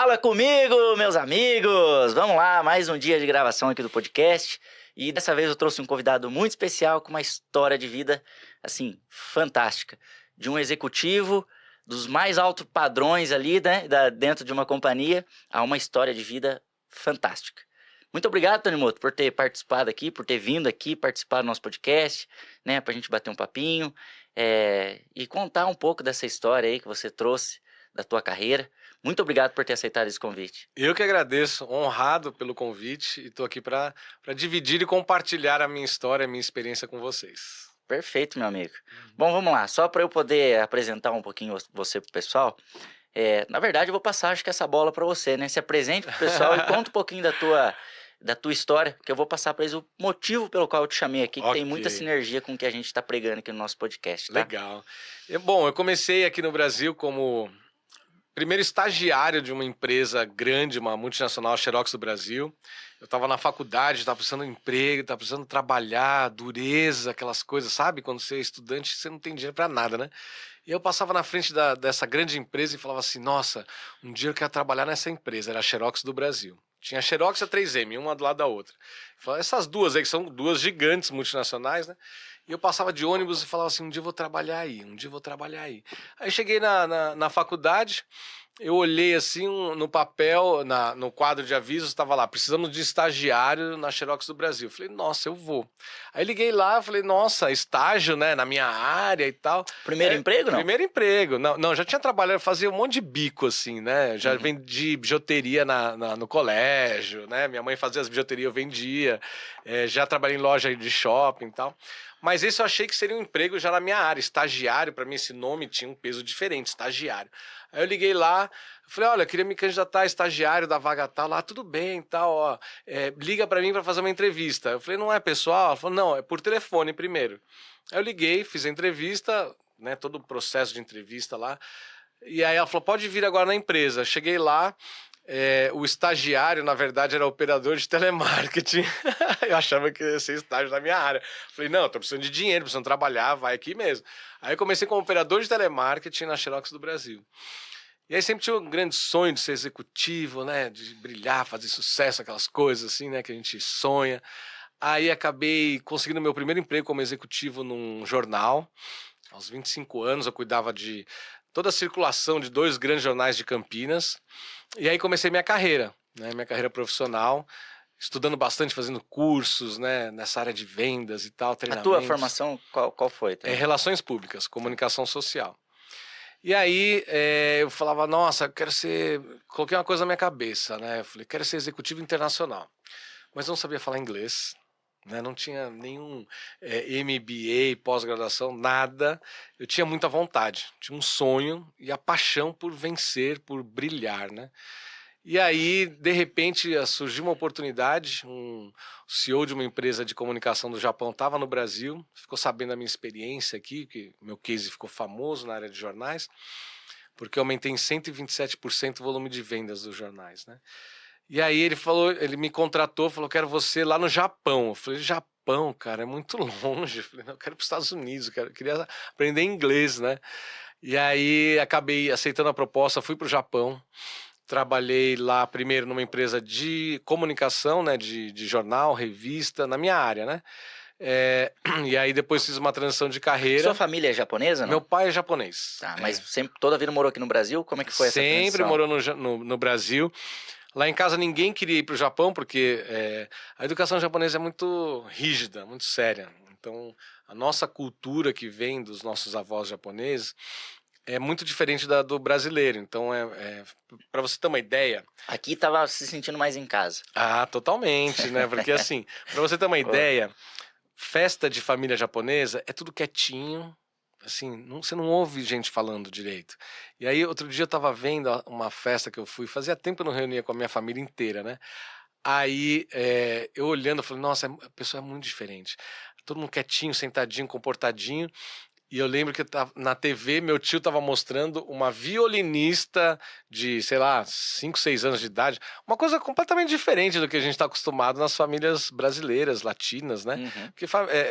Fala comigo, meus amigos! Vamos lá, mais um dia de gravação aqui do podcast. E dessa vez eu trouxe um convidado muito especial com uma história de vida, assim, fantástica. De um executivo dos mais altos padrões ali, né, dentro de uma companhia, a uma história de vida fantástica. Muito obrigado, Tanimoto, por ter participado aqui, por ter vindo aqui participar do nosso podcast, né, pra gente bater um papinho, e contar um pouco dessa história aí que você trouxe da tua carreira. Muito obrigado por ter aceitado esse convite. Eu que agradeço, honrado pelo convite e estou aqui para dividir e compartilhar a minha história, a minha experiência com vocês. Perfeito, meu amigo. Bom, vamos lá. Só para eu poder apresentar um pouquinho você pro pessoal, na verdade eu vou passar, acho que essa bola para você, né? Se apresente pro pessoal e conta um pouquinho da tua história, que eu vou passar para eles o motivo pelo qual eu te chamei aqui, que tem muita sinergia com o que a gente está pregando aqui no nosso podcast, tá? Legal. Bom, eu comecei aqui no Brasil como primeiro estagiário de uma empresa grande, uma multinacional, Xerox do Brasil. Eu estava na faculdade, estava precisando de emprego, estava precisando trabalhar, dureza, aquelas coisas, sabe? Quando você é estudante, você não tem dinheiro para nada, né? E eu passava na frente dessa grande empresa e falava assim, nossa, um dia eu quero trabalhar nessa empresa, era a Xerox do Brasil. Tinha a Xerox e a 3M, uma do lado da outra. Eu falava, essas duas aí, que são duas gigantes multinacionais, né? E eu passava de ônibus e falava assim, um dia eu vou trabalhar aí, um dia eu vou trabalhar aí. Aí cheguei na faculdade, eu olhei assim no papel, no quadro de avisos, estava lá, precisamos de estagiário na Xerox do Brasil. Eu falei, nossa, eu vou. Aí liguei lá, falei, nossa, estágio, né, na minha área e tal. Primeiro emprego, não? Primeiro emprego. Não, já tinha trabalhado, fazia um monte de bico, assim, né? Já vendi bijuteria no colégio, né? Minha mãe fazia as bijuterias, eu vendia. Já trabalhei em loja de shopping e tal. Mas esse eu achei que seria um emprego já na minha área. Estagiário, para mim esse nome tinha um peso diferente, estagiário. Aí eu liguei lá, falei, olha, eu queria me candidatar a estagiário da vaga tal. Lá, tudo bem e tal, ó. Liga para mim para fazer uma entrevista. Eu falei, não é pessoal? Ela falou, não, é por telefone primeiro. Aí eu liguei, fiz a entrevista, né, todo o processo de entrevista lá. E aí ela falou, pode vir agora na empresa. Cheguei lá, o estagiário, na verdade, era operador de telemarketing. Eu achava que ia ser estágio na minha área. Falei, não, tô precisando de dinheiro, precisando trabalhar, vai aqui mesmo. Aí eu comecei como operador de telemarketing na Xerox do Brasil. E aí sempre tinha um grande sonho de ser executivo, né, de brilhar, fazer sucesso, aquelas coisas assim, né, que a gente sonha. Aí acabei conseguindo meu primeiro emprego como executivo num jornal. Aos 25 anos eu cuidava de toda a circulação de dois grandes jornais de Campinas. E aí comecei minha carreira, né, minha carreira profissional, estudando bastante, fazendo cursos, né, nessa área de vendas e tal, A treinamentos. tua formação, qual foi? Relações públicas, comunicação social. E aí eu falava, nossa, eu quero ser... Coloquei uma coisa na minha cabeça, né? Eu falei, quero ser executivo internacional. Mas não sabia falar inglês, né? Não tinha nenhum MBA, pós-graduação, nada. Eu tinha muita vontade, tinha um sonho e a paixão por vencer, por brilhar, né? E aí, de repente, surgiu uma oportunidade, um CEO de uma empresa de comunicação do Japão estava no Brasil, ficou sabendo da minha experiência aqui, que meu case ficou famoso na área de jornais, porque eu aumentei em 127% o volume de vendas dos jornais, né? E aí ele falou, ele me contratou, falou, quero você lá no Japão. Eu falei, Japão, cara, é muito longe. Eu falei, não, eu quero ir para os Estados Unidos, queria aprender inglês, né? E aí acabei aceitando a proposta, fui para o Japão. Trabalhei lá primeiro numa empresa de comunicação, né, de jornal, revista, na minha área, né? E aí depois fiz uma transição de carreira. Sua família é japonesa, não? Meu pai é japonês. Tá, mas sempre, toda a vida morou aqui no Brasil? Como é que foi essa transição? Sempre morou no Brasil. Lá em casa ninguém queria ir para o Japão, porque a educação japonesa é muito rígida, muito séria. Então, a nossa cultura que vem dos nossos avós japoneses é muito diferente da do brasileiro. Então, para você ter uma ideia... Aqui tava se sentindo mais em casa. Ah, totalmente, né? Porque assim, para você ter uma ideia, festa de família japonesa é tudo quietinho, assim, você não ouve gente falando direito. E aí, outro dia eu tava vendo uma festa que eu fui, fazia tempo que eu não reunia com a minha família inteira, né? Aí, eu olhando, eu falei, nossa, a pessoa é muito diferente. Todo mundo quietinho, sentadinho, comportadinho. E eu lembro que na TV meu tio tava mostrando uma violinista de, sei lá, 5, 6 anos de idade. Uma coisa completamente diferente do que a gente tá acostumado nas famílias brasileiras, latinas, né? Uhum. Porque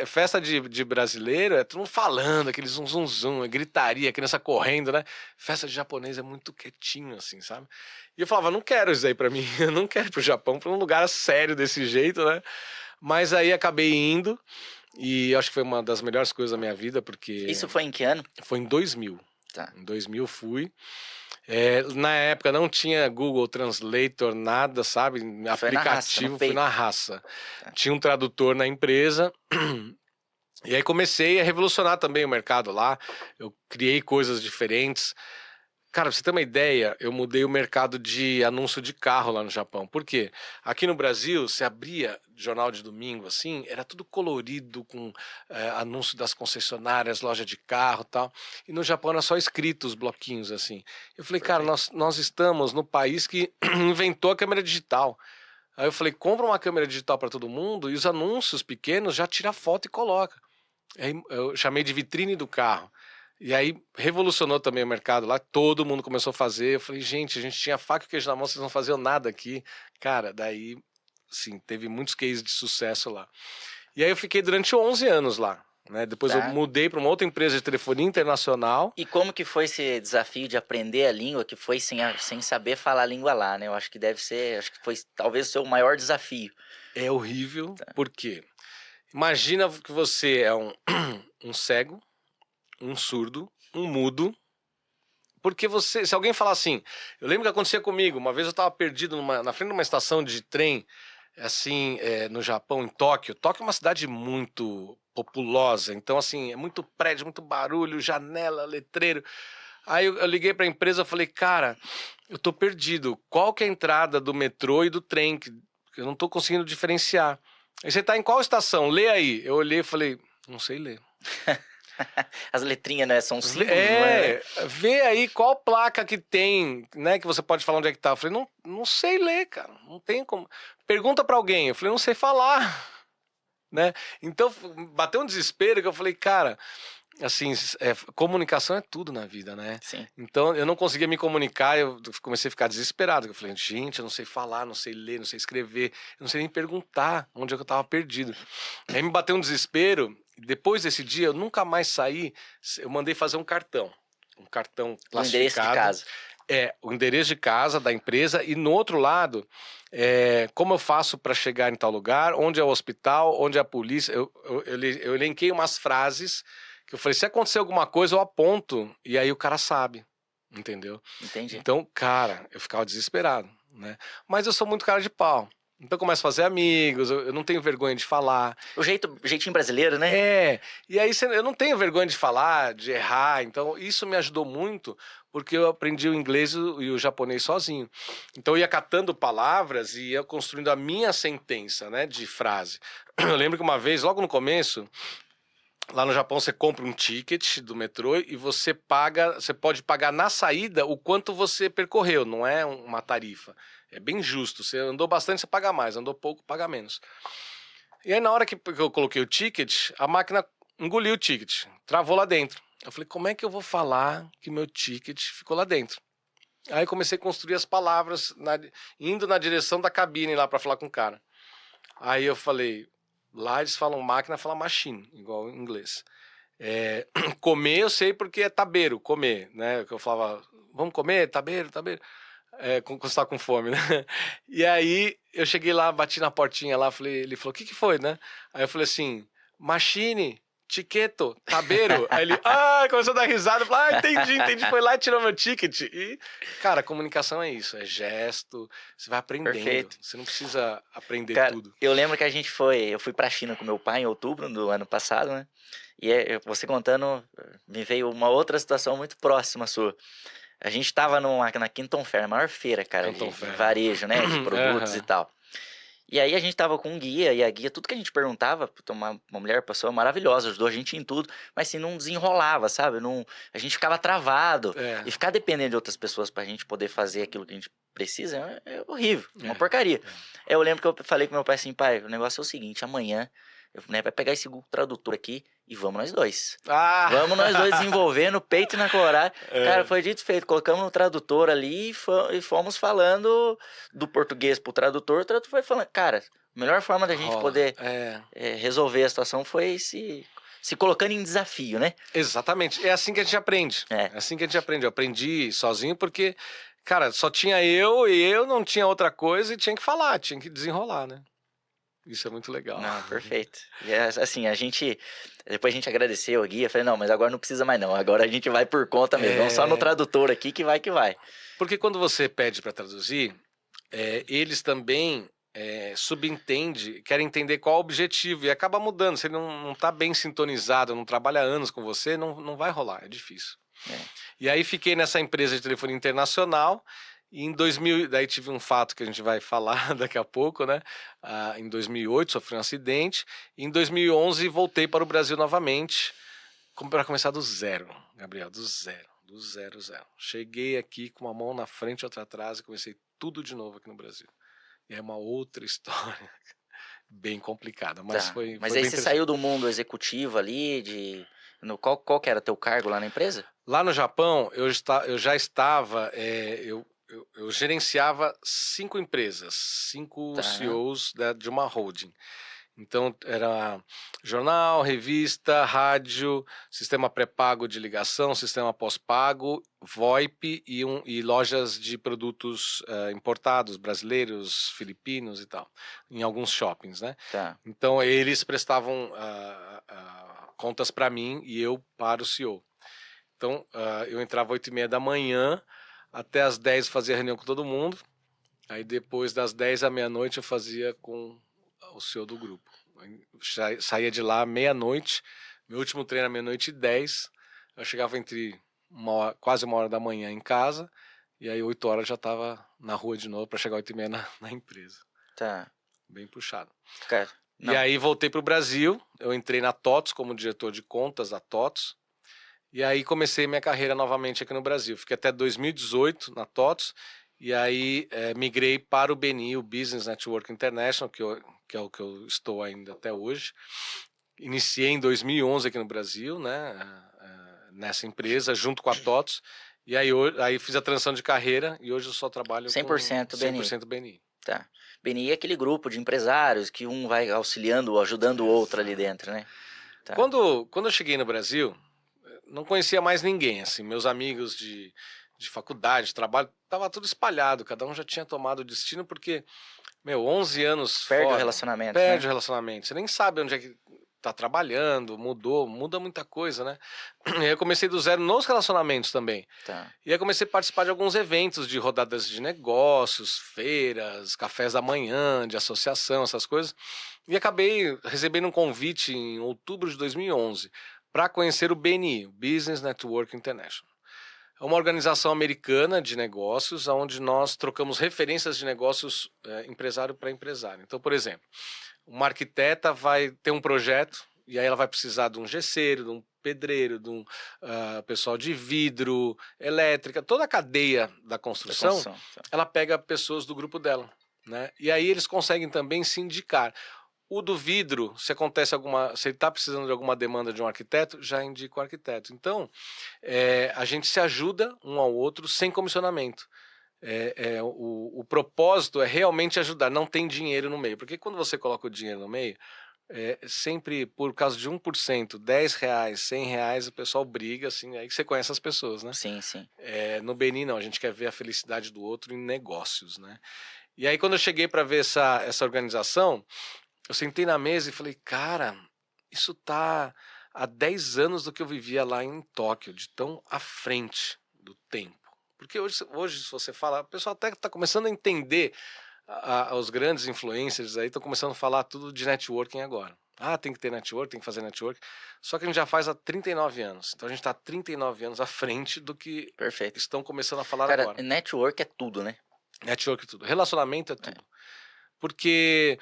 festa de brasileiro é todo mundo falando, aquele zum zum zum, é gritaria, criança correndo, né? Festa de japonês é muito quietinho, assim, sabe? E eu falava, não quero isso aí pra mim, eu não quero ir pro Japão, pra um lugar sério desse jeito, né? Mas aí acabei indo e acho que foi uma das melhores coisas da minha vida, porque Isso foi em que ano? foi em 2000. Tá. Em 2000 fui. Na época não tinha Google Translator, nada, sabe? Foi na raça, no Aplicativo, fui peito. na raça. Tá. Tinha um tradutor na empresa. E aí comecei a revolucionar também o mercado lá. Eu criei coisas diferentes. Cara, pra você ter uma ideia, eu mudei o mercado de anúncio de carro lá no Japão. Por quê? Aqui no Brasil, você abria jornal de domingo, assim, era tudo colorido, com anúncio das concessionárias, loja de carro e tal. E no Japão era só escrito os bloquinhos, assim. Eu falei, cara, Perfeito. nós estamos no país que inventou a câmera digital. Aí eu falei, compra uma câmera digital para todo mundo e os anúncios pequenos já tira foto e coloca. Aí eu chamei de vitrine do carro. E aí revolucionou também o mercado lá, todo mundo começou a fazer. Eu falei, gente, a gente tinha faca e queijo na mão, vocês não faziam nada aqui. Cara, daí, sim, teve muitos cases de sucesso lá. E aí eu fiquei durante 11 anos lá, né? Depois eu Tá. mudei para uma outra empresa de telefonia internacional. E como que foi esse desafio de aprender a língua, que foi sem saber falar a língua lá, né? Eu acho que deve ser, acho que foi talvez o seu maior desafio. É horrível, porque imagina que você é um, um cego, um surdo, um mudo. Porque você, se alguém falar assim, eu lembro que acontecia comigo, uma vez eu estava perdido na frente de uma estação de trem, assim, no Japão, em Tóquio. Tóquio é uma cidade muito populosa, então, assim, é muito prédio, muito barulho, janela, letreiro. Aí eu liguei para a empresa e falei, cara, eu tô perdido. Qual que é a entrada do metrô e do trem? Que eu não tô conseguindo diferenciar. Aí você tá em qual estação? Lê aí. Eu olhei e falei, não sei ler. As letrinhas, né, são símbolos, não é, né? Vê aí qual placa que tem, né, que você pode falar onde é que tá. Eu falei, não sei ler, cara, não tem como. Pergunta pra alguém, eu falei, não sei falar, né? Então, bateu um desespero que eu falei, cara, assim, comunicação é tudo na vida, né? Sim, Então, eu não conseguia me comunicar, eu comecei a ficar desesperado. Eu falei, gente, eu não sei falar, não sei ler, não sei escrever, eu não sei nem perguntar onde é que eu tava perdido. Aí me bateu um desespero. Depois desse dia, eu nunca mais saí. Eu mandei fazer um cartão o endereço de classificado. casa. O endereço de casa da empresa e no outro lado, como eu faço para chegar em tal lugar, onde é o hospital, onde é a polícia. Eu elenquei umas frases que eu falei, se acontecer alguma coisa, eu aponto e aí o cara sabe, entendeu? Entendi. Então, cara, eu ficava desesperado, né? Mas eu sou muito cara de pau. Então eu começo a fazer amigos, eu não tenho vergonha de falar. O jeitinho brasileiro, né? E aí eu não tenho vergonha de falar, de errar, então isso me ajudou muito, porque eu aprendi o inglês e o japonês sozinho. Então eu ia catando palavras e ia construindo a minha sentença, né, de frase. Eu lembro que uma vez, logo no começo, lá no Japão você compra um ticket do metrô e você pode pagar na saída o quanto você percorreu, não é uma tarifa. É bem justo, você andou bastante, você paga mais, andou pouco, paga menos. E aí, na hora que eu coloquei o ticket, a máquina engoliu o ticket, travou lá dentro. Eu falei, como é que eu vou falar que meu ticket ficou lá dentro? Aí comecei a construir as palavras, indo na direção da cabine lá para falar com o cara. Aí eu falei, lá eles falam máquina, fala machine, igual em inglês. Comer eu sei porque é tabeiro, comer, né? Que eu falava, vamos comer, tabeiro, tabeiro. Quando você tá com fome, né? E aí eu cheguei lá, bati na portinha lá, ele falou, o que foi, né? Aí eu falei assim, machine, tiqueto, tabeiro. Aí ele, começou a dar risada, falou, entendi, foi lá e tirou meu ticket. E, cara, comunicação é isso, é gesto, você vai aprendendo. Perfeito. Você não precisa aprender Cara, tudo. eu lembro que eu fui pra China com meu pai em outubro do ano passado, né? E você contando, me veio uma outra situação muito próxima sua. A gente tava na Canton Fair, a maior feira, cara, Canton de Fair. varejo, né? De produtos Aham. e tal. E aí a gente tava com um guia, e a guia, tudo que a gente perguntava, uma mulher, pessoa maravilhosa, ajudou a gente em tudo, mas assim, não desenrolava, sabe? Não, a gente ficava travado. É. E ficar dependendo de outras pessoas pra gente poder fazer aquilo que a gente precisa é horrível, uma É. porcaria. Eu lembro que eu falei com meu pai assim, pai, o negócio é o seguinte, amanhã, né, vai pegar esse Google Tradutor aqui e vamos nós dois. Ah! Vamos nós dois desenvolvendo, peito na coragem. É. Cara, foi dito e feito. Colocamos no tradutor ali e fomos falando do português pro tradutor. O tradutor foi falando, cara, a melhor forma da gente Rola. poder É. resolver a situação foi se colocando em desafio, né? Exatamente. É assim que a gente aprende. É. É assim que a gente aprende. Eu aprendi sozinho porque, cara, só tinha eu e eu não tinha outra coisa e tinha que falar, tinha que desenrolar, né? Isso é muito legal. Não, perfeito. E assim, depois a gente agradeceu a guia, falei, não, mas agora não precisa mais não, agora a gente vai por conta mesmo, vamos só no tradutor aqui que vai que vai. Porque quando você pede para traduzir, eles também subentendem, querem entender qual o objetivo e acaba mudando. Se ele não tá bem sintonizado, não trabalha há anos com você, não vai rolar, é difícil. E aí fiquei nessa empresa de telefonia internacional. E em 2000, daí tive um fato que a gente vai falar daqui a pouco, né? Em 2008 sofri um acidente. E em 2011 voltei para o Brasil novamente para começar do zero, Gabriel, do zero. Cheguei aqui com uma mão na frente e outra atrás e comecei tudo de novo aqui no Brasil. E é uma outra história bem complicada, mas Tá. foi Mas bem aí você saiu do mundo executivo ali, qual que era teu cargo lá na empresa? Lá no Japão, eu já estava, eu gerenciava 5 empresas, 5 Tá. CEOs de uma holding. Então, era jornal, revista, rádio, sistema pré-pago de ligação, sistema pós-pago, VoIP e lojas de produtos importados, brasileiros, filipinos e tal, em alguns shoppings, né? Tá. Então, eles prestavam contas para mim e eu para o CEO. Então, eu entrava às 8h30 da manhã, até às 10 fazia reunião com todo mundo. Aí depois das 10 à meia-noite eu fazia com o CEO do grupo. Saía de lá meia-noite, meu último treino era meia-noite e 10. Eu chegava entre quase 1h da manhã em casa, e aí 8 horas já estava na rua de novo para chegar 8h30 na empresa. Tá. Bem puxado. Cara, e aí voltei para o Brasil, eu entrei na TOTS como diretor de contas da TOTS. E aí comecei minha carreira novamente aqui no Brasil. Fiquei até 2018 na TOTS. E aí migrei para o BNI, o Business Network International, que é o que eu estou ainda até hoje. Iniciei em 2011 aqui no Brasil, né, nessa empresa, junto com a TOTS. E aí fiz a transição de carreira e hoje eu só trabalho 100% com BNI. 100% BNI. Tá. BNI é aquele grupo de empresários que um vai auxiliando, ajudando o outro ali dentro, né? Tá. Quando eu cheguei no Brasil, não conhecia mais ninguém, assim, meus amigos de faculdade, de trabalho, tava tudo espalhado, cada um já tinha tomado o destino, porque, 11 anos Perde fora, o relacionamento, perde né? o relacionamento, você nem sabe onde é que tá trabalhando, muda muita coisa, né? E aí eu comecei do zero nos relacionamentos também. Tá. E aí comecei a participar de alguns eventos de rodadas de negócios, feiras, cafés da manhã, de associação, essas coisas, e acabei recebendo um convite em outubro de 2011 para conhecer o BNI, o Business Network International. É uma organização americana de negócios, onde nós trocamos referências de negócios empresário para empresário. Então, por exemplo, uma arquiteta vai ter um projeto e aí ela vai precisar de um gesseiro, de um pedreiro, de um pessoal de vidro, elétrica, toda a cadeia da construção, Tá. ela pega pessoas do grupo dela, né? E aí eles conseguem também se indicar. O do vidro, se ele está precisando de alguma demanda de um arquiteto, já indica o arquiteto. Então, a gente se ajuda um ao outro sem comissionamento. O propósito é realmente ajudar, não tem dinheiro no meio. Porque quando você coloca o dinheiro no meio, sempre por causa de 1%, R$10, R$100, o pessoal briga, assim, aí você conhece as pessoas, né? Sim, sim. No BNI, não, a gente quer ver a felicidade do outro em negócios, né? E aí, quando eu cheguei para ver essa organização, eu sentei na mesa e falei, cara, isso tá há 10 anos do que eu vivia lá em Tóquio, de tão à frente do tempo. Porque hoje se você fala, o pessoal até está começando a entender, os grandes influencers aí estão começando a falar tudo de networking agora. Tem que ter network, tem que fazer network. Só que a gente já faz há 39 anos. Então a gente está 39 anos à frente do que Perfeito. estão começando a falar Cara, agora. network é tudo, né? Network é tudo. Relacionamento é tudo. Porque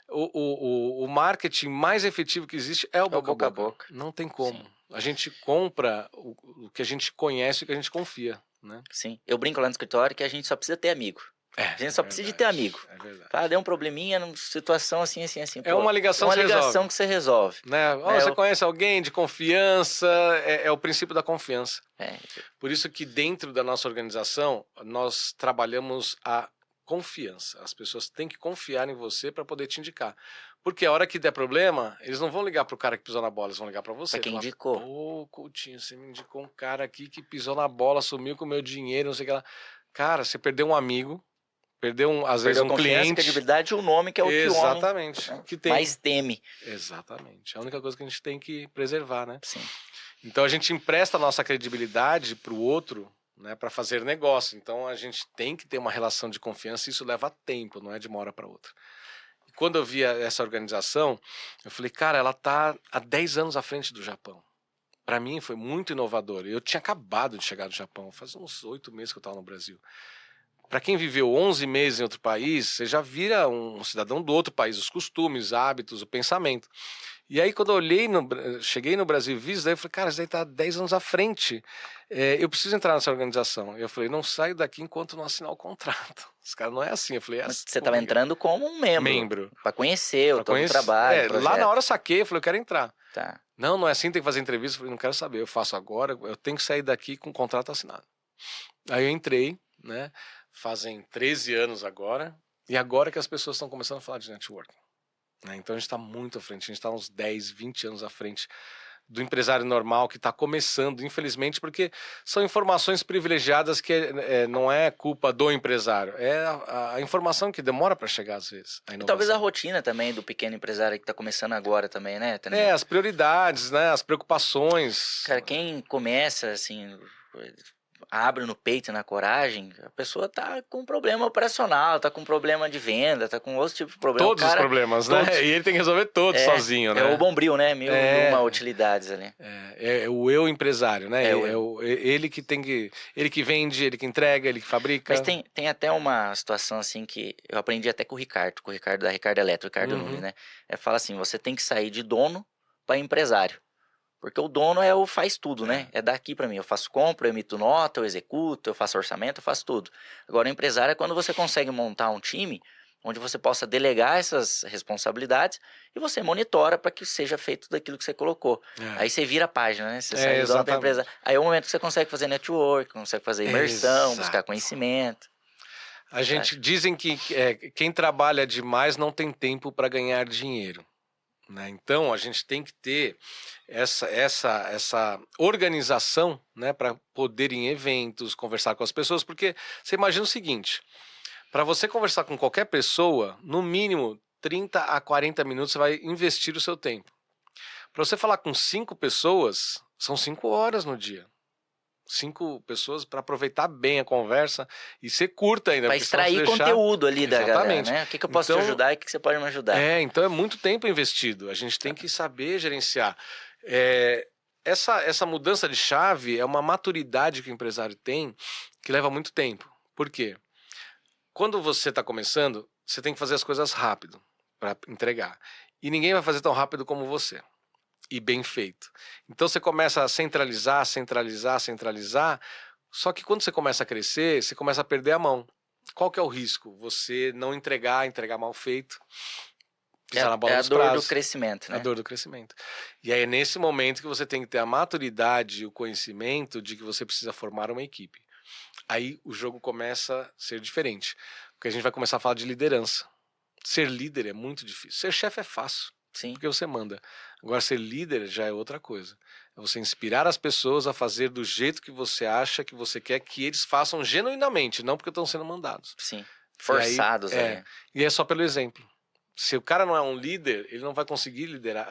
o marketing mais efetivo que existe é o boca a boca. Não tem como. Sim. A gente compra o que a gente conhece e o que a gente confia, né? Sim. Eu brinco lá no escritório que a gente só precisa ter amigo. A gente só precisa de ter amigo. É verdade. Tá, deu um probleminha, numa situação assim. É uma ligação, uma ligação que você resolve. Né? Você conhece alguém de confiança, é o princípio da confiança. É. Por isso que dentro da nossa organização, nós trabalhamos a confiança. As pessoas têm que confiar em você para poder te indicar. Porque a hora que der problema, eles não vão ligar pro cara que pisou na bola, eles vão ligar para você. Pra quem indicou. Pô, Coutinho, você me indicou um cara aqui que pisou na bola, sumiu com o meu dinheiro, não sei o que lá. Cara, você perdeu um amigo, perdeu às vezes um cliente. Credibilidade e o nome que é o que o homem, exatamente, né, que tem. mais teme. Exatamente. É a única coisa que a gente tem que preservar, né? Sim. Então a gente empresta a nossa credibilidade para o outro, né, para fazer negócio. Então a gente tem que ter uma relação de confiança e isso leva tempo, não é de uma hora para outra. E quando eu via essa organização, eu falei, cara, ela tá há 10 anos à frente do Japão. Para mim foi muito inovador. Eu tinha acabado de chegar do Japão, faz uns 8 meses que eu estava no Brasil. Para quem viveu 11 meses em outro país, você já vira um cidadão do outro país, os costumes, hábitos, o pensamento. E aí, quando eu cheguei no Brasil e vi isso, daí eu falei, cara, isso daí está 10 anos à frente. Eu preciso entrar nessa organização. E eu falei, não saio daqui enquanto não assinar o contrato. Os caras não é assim. Eu falei, Mas você estava entrando como um membro. Para conhecer todo o trabalho. Lá na hora eu saquei, eu falei, eu quero entrar. Tá. Não é assim, tem que fazer entrevista. Eu falei, não quero saber, eu faço agora, eu tenho que sair daqui com o contrato assinado. Aí eu entrei, né? Fazem 13 anos agora, e agora que as pessoas estão começando a falar de networking. Né? Então a gente está muito à frente, a gente está uns 10, 20 anos à frente do empresário normal que está começando, infelizmente, porque são informações privilegiadas que não é culpa do empresário, é a informação que demora para chegar às vezes. E talvez a rotina também do pequeno empresário que está começando agora também, né? As prioridades, né? As preocupações. Cara, quem começa assim, abre no peito e na coragem, a pessoa tá com problema operacional, tá com problema de venda, tá com outro tipo de problema. Todos os problemas, né? E ele tem que resolver todos sozinho, né? É o Bombril, né? Mil e uma utilidades ali. É o eu empresário, né? Ele que tem que... Ele que vende, ele que entrega, ele que fabrica. Mas tem até uma situação assim que eu aprendi até com o Ricardo da Ricardo Eletro, Ricardo Nunes, né? Fala assim, você tem que sair de dono para empresário. Porque o dono faz tudo, né? É daqui para mim. Eu faço compra, eu emito nota, eu executo, eu faço orçamento, eu faço tudo. Agora, o empresário é quando você consegue montar um time onde você possa delegar essas responsabilidades e você monitora para que seja feito daquilo que você colocou. Aí você vira a página, né? Você sai do dono para empresa. Aí é o momento que você consegue fazer network, consegue fazer imersão, buscar conhecimento. A gente dizem que quem trabalha demais não tem tempo para ganhar dinheiro. Né? Então a gente tem que ter essa organização, né, para poder ir em eventos, conversar com as pessoas, porque você imagina o seguinte, para você conversar com qualquer pessoa, no mínimo 30 a 40 minutos você vai investir o seu tempo. Para você falar com 5 pessoas, são 5 horas no dia. 5 pessoas para aproveitar bem a conversa e ser curta ainda. Para extrair conteúdo ali da galera, né? O que eu posso te ajudar e o que você pode me ajudar. Então é muito tempo investido. A gente tem que saber gerenciar. Essa mudança de chave é uma maturidade que o empresário tem que leva muito tempo. Por quê? Quando você está começando, você tem que fazer as coisas rápido para entregar. E ninguém vai fazer tão rápido como você. E bem feito. Então você começa a centralizar, só que quando você começa a crescer, você começa a perder a mão. Qual que é o risco? Você não entregar mal feito, pisar na bola dos prazos. É a dor do crescimento, né? A dor do crescimento. E aí é nesse momento que você tem que ter a maturidade e o conhecimento de que você precisa formar uma equipe. Aí o jogo começa a ser diferente, porque a gente vai começar a falar de liderança. Ser líder é muito difícil. Ser chefe é fácil. Sim. Porque você manda. Agora, ser líder já é outra coisa. É você inspirar as pessoas a fazer do jeito que você acha, que você quer que eles façam genuinamente, não porque estão sendo mandados. Sim. Forçados. E é só pelo exemplo. Se o cara não é um líder, ele não vai conseguir liderar,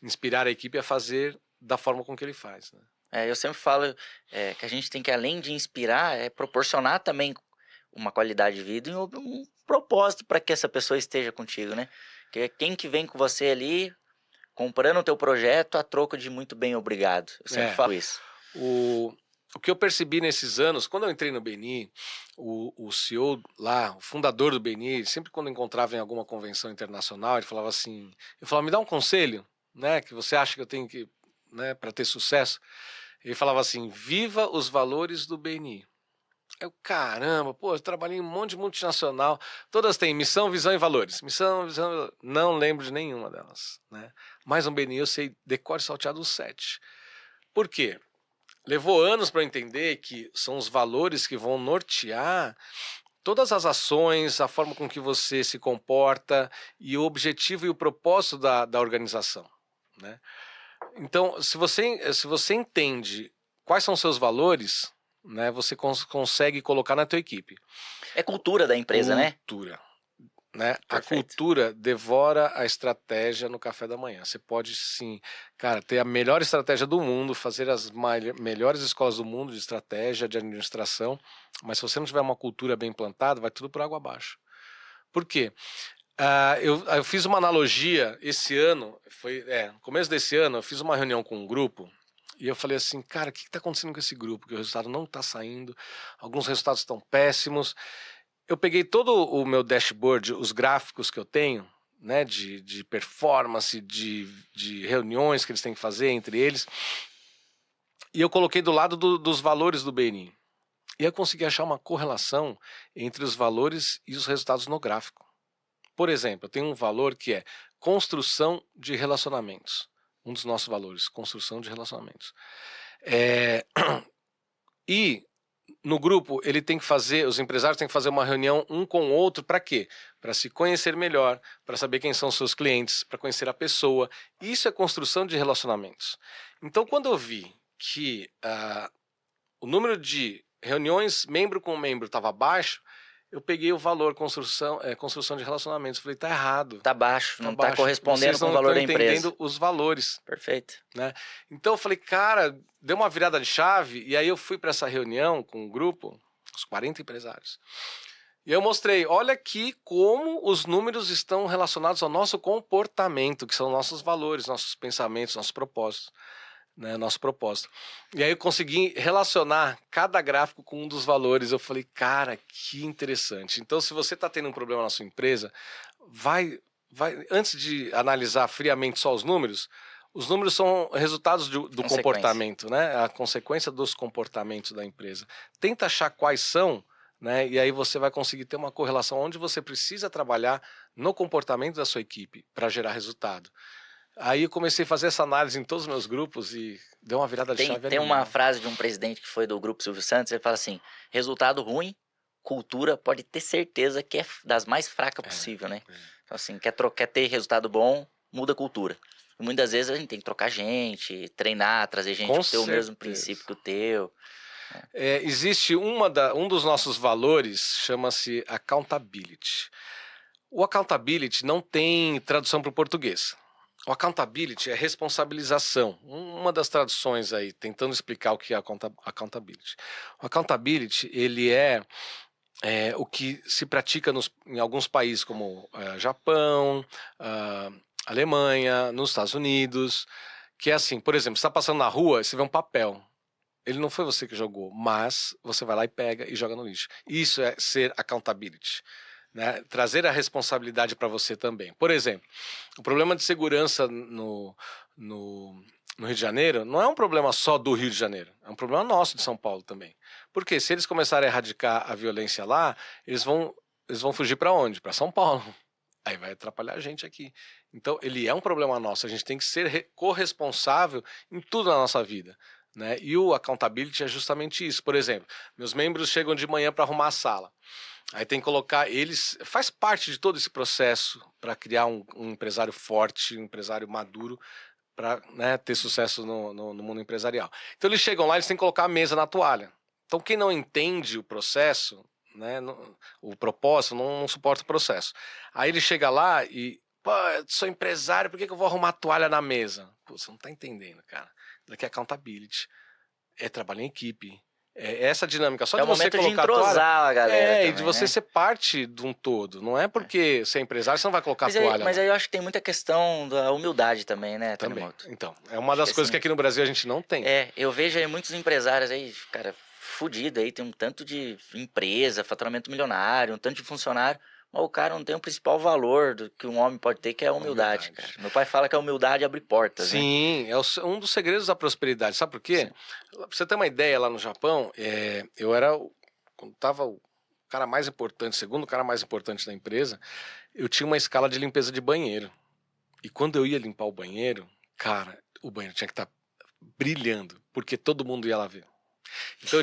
inspirar a equipe a fazer da forma com que ele faz. Né? Eu sempre falo que a gente tem que, além de inspirar, proporcionar também uma qualidade de vida e um propósito para que essa pessoa esteja contigo, né? Que quem que vem com você ali comprando o teu projeto a troco de muito bem, obrigado. Eu sempre falo isso. O que eu percebi nesses anos, quando eu entrei no BNI, o CEO lá, o fundador do BNI, sempre quando eu encontrava em alguma convenção internacional, ele falava assim, me dá um conselho, né, que você acha que eu tenho que, né, para ter sucesso. Ele falava assim, viva os valores do BNI. Eu, caramba, pô, eu trabalhei em um monte de multinacional. Todas têm missão, visão e valores. Missão, visão e valores. Não lembro de nenhuma delas, né? Mais um BNI eu sei decore salteado os 7. Por quê? Levou anos para eu entender que são os valores que vão nortear todas as ações, a forma com que você se comporta e o objetivo e o propósito da organização, né? Então, se você entende quais são os seus valores, né, você consegue colocar na tua equipe. É cultura da empresa, né? Cultura, né? A Perfeito. cultura devora a estratégia no café da manhã. Você pode, sim, cara, ter a melhor estratégia do mundo, fazer as melhores escolas do mundo de estratégia, de administração, mas se você não tiver uma cultura bem implantada, vai tudo por água abaixo. Por quê? Eu fiz uma analogia esse ano, no começo desse ano, eu fiz uma reunião com um grupo e eu falei assim, cara, o que está acontecendo com esse grupo? Que o resultado não está saindo, alguns resultados estão péssimos. Eu peguei todo o meu dashboard, os gráficos que eu tenho, né, de performance, de reuniões que eles têm que fazer entre eles, e eu coloquei do lado dos valores do BNI. E eu consegui achar uma correlação entre os valores e os resultados no gráfico. Por exemplo, eu tenho um valor que é construção de relacionamentos. Um dos nossos valores, construção de relacionamentos. E no grupo, os empresários têm que fazer uma reunião um com o outro para quê? Para se conhecer melhor, para saber quem são os seus clientes, para conhecer a pessoa. Isso é construção de relacionamentos. Então, quando eu vi que o número de reuniões membro com membro estava baixo, eu peguei o valor construção de relacionamentos. Falei, tá errado. Tá baixo, não tá baixo. correspondendo Vocês com o não valor da estão empresa. entendendo os valores, Perfeito. né? Então eu falei, cara, deu uma virada de chave, e aí eu fui para essa reunião com o grupo, os 40 empresários. E eu mostrei, olha aqui como os números estão relacionados ao nosso comportamento, que são nossos valores, nossos pensamentos, nossos propósitos. Né, nosso propósito. E aí eu consegui relacionar cada gráfico com um dos valores. Eu falei, cara, que interessante. Então, se você está tendo um problema na sua empresa, vai, antes de analisar friamente só os números são resultados do comportamento, né? A consequência dos comportamentos da empresa. Tenta achar quais são, né? E aí você vai conseguir ter uma correlação onde você precisa trabalhar no comportamento da sua equipe para gerar resultado. Aí eu comecei a fazer essa análise em todos os meus grupos e deu uma virada de chave Tem uma animal. frase de um presidente que foi do Grupo Silvio Santos, ele fala assim, resultado ruim, cultura pode ter certeza que é das mais fracas possível, né? Então assim, quer ter resultado bom, muda a cultura. E muitas vezes a gente tem que trocar gente, treinar, trazer gente Com que tem o mesmo certeza. princípio que o teu. Existe um dos nossos valores, chama-se accountability. O accountability não tem tradução para o português. O accountability é responsabilização. Uma das traduções aí, tentando explicar o que é accountability. O accountability, ele é o que se pratica em alguns países como Japão, Alemanha, nos Estados Unidos, que é assim, por exemplo, você está passando na rua e você vê um papel. Ele não foi você que jogou, mas você vai lá e pega e joga no lixo. Isso é ser accountability. Né? Trazer a responsabilidade para você também. Por exemplo, o problema de segurança no Rio de Janeiro não é um problema só do Rio de Janeiro, é um problema nosso de São Paulo também. Porque se eles começarem a erradicar a violência lá, eles vão fugir para onde? Para São Paulo. Aí vai atrapalhar a gente aqui. Então, ele é um problema nosso. A gente tem que ser corresponsável em tudo na nossa vida. Né? E o accountability é justamente isso. Por exemplo, meus membros chegam de manhã para arrumar a sala. Aí tem que colocar eles, faz parte de todo esse processo para criar um empresário forte, um empresário maduro, para, né, ter sucesso no mundo empresarial. Então eles chegam lá, eles têm que colocar a mesa na toalha. Então quem não entende o processo, né, o propósito, não suporta o processo. Aí ele chega lá e, pô, eu sou empresário, por que eu vou arrumar a toalha na mesa? Pô, você não está entendendo, cara. Daqui é accountability, é trabalho em equipe. É essa dinâmica, só É de o você momento de colocar a toalha. entrosar a galera também, E de você né? ser parte de um todo. Não é porque você é empresário, você não vai colocar a toalha. Mas aí eu acho que tem muita questão da humildade também, né, Também. Tanimoto? Então, é uma Acho das que coisas assim, que aqui no Brasil a gente não tem. eu vejo aí muitos empresários aí, cara, fudido aí, tem um tanto de empresa, faturamento milionário, um tanto de funcionário, mas o cara não tem o principal valor do que um homem pode ter, que é a humildade, cara. Meu pai fala que a humildade abre portas, né? Sim, é um dos segredos da prosperidade. Sabe por quê? Sim. Pra você ter uma ideia, lá no Japão, eu era quando tava o cara mais importante, segundo cara mais importante da empresa, eu tinha uma escala de limpeza de banheiro. E quando eu ia limpar o banheiro, cara, o banheiro tinha que estar brilhando, porque todo mundo ia lá ver. Então,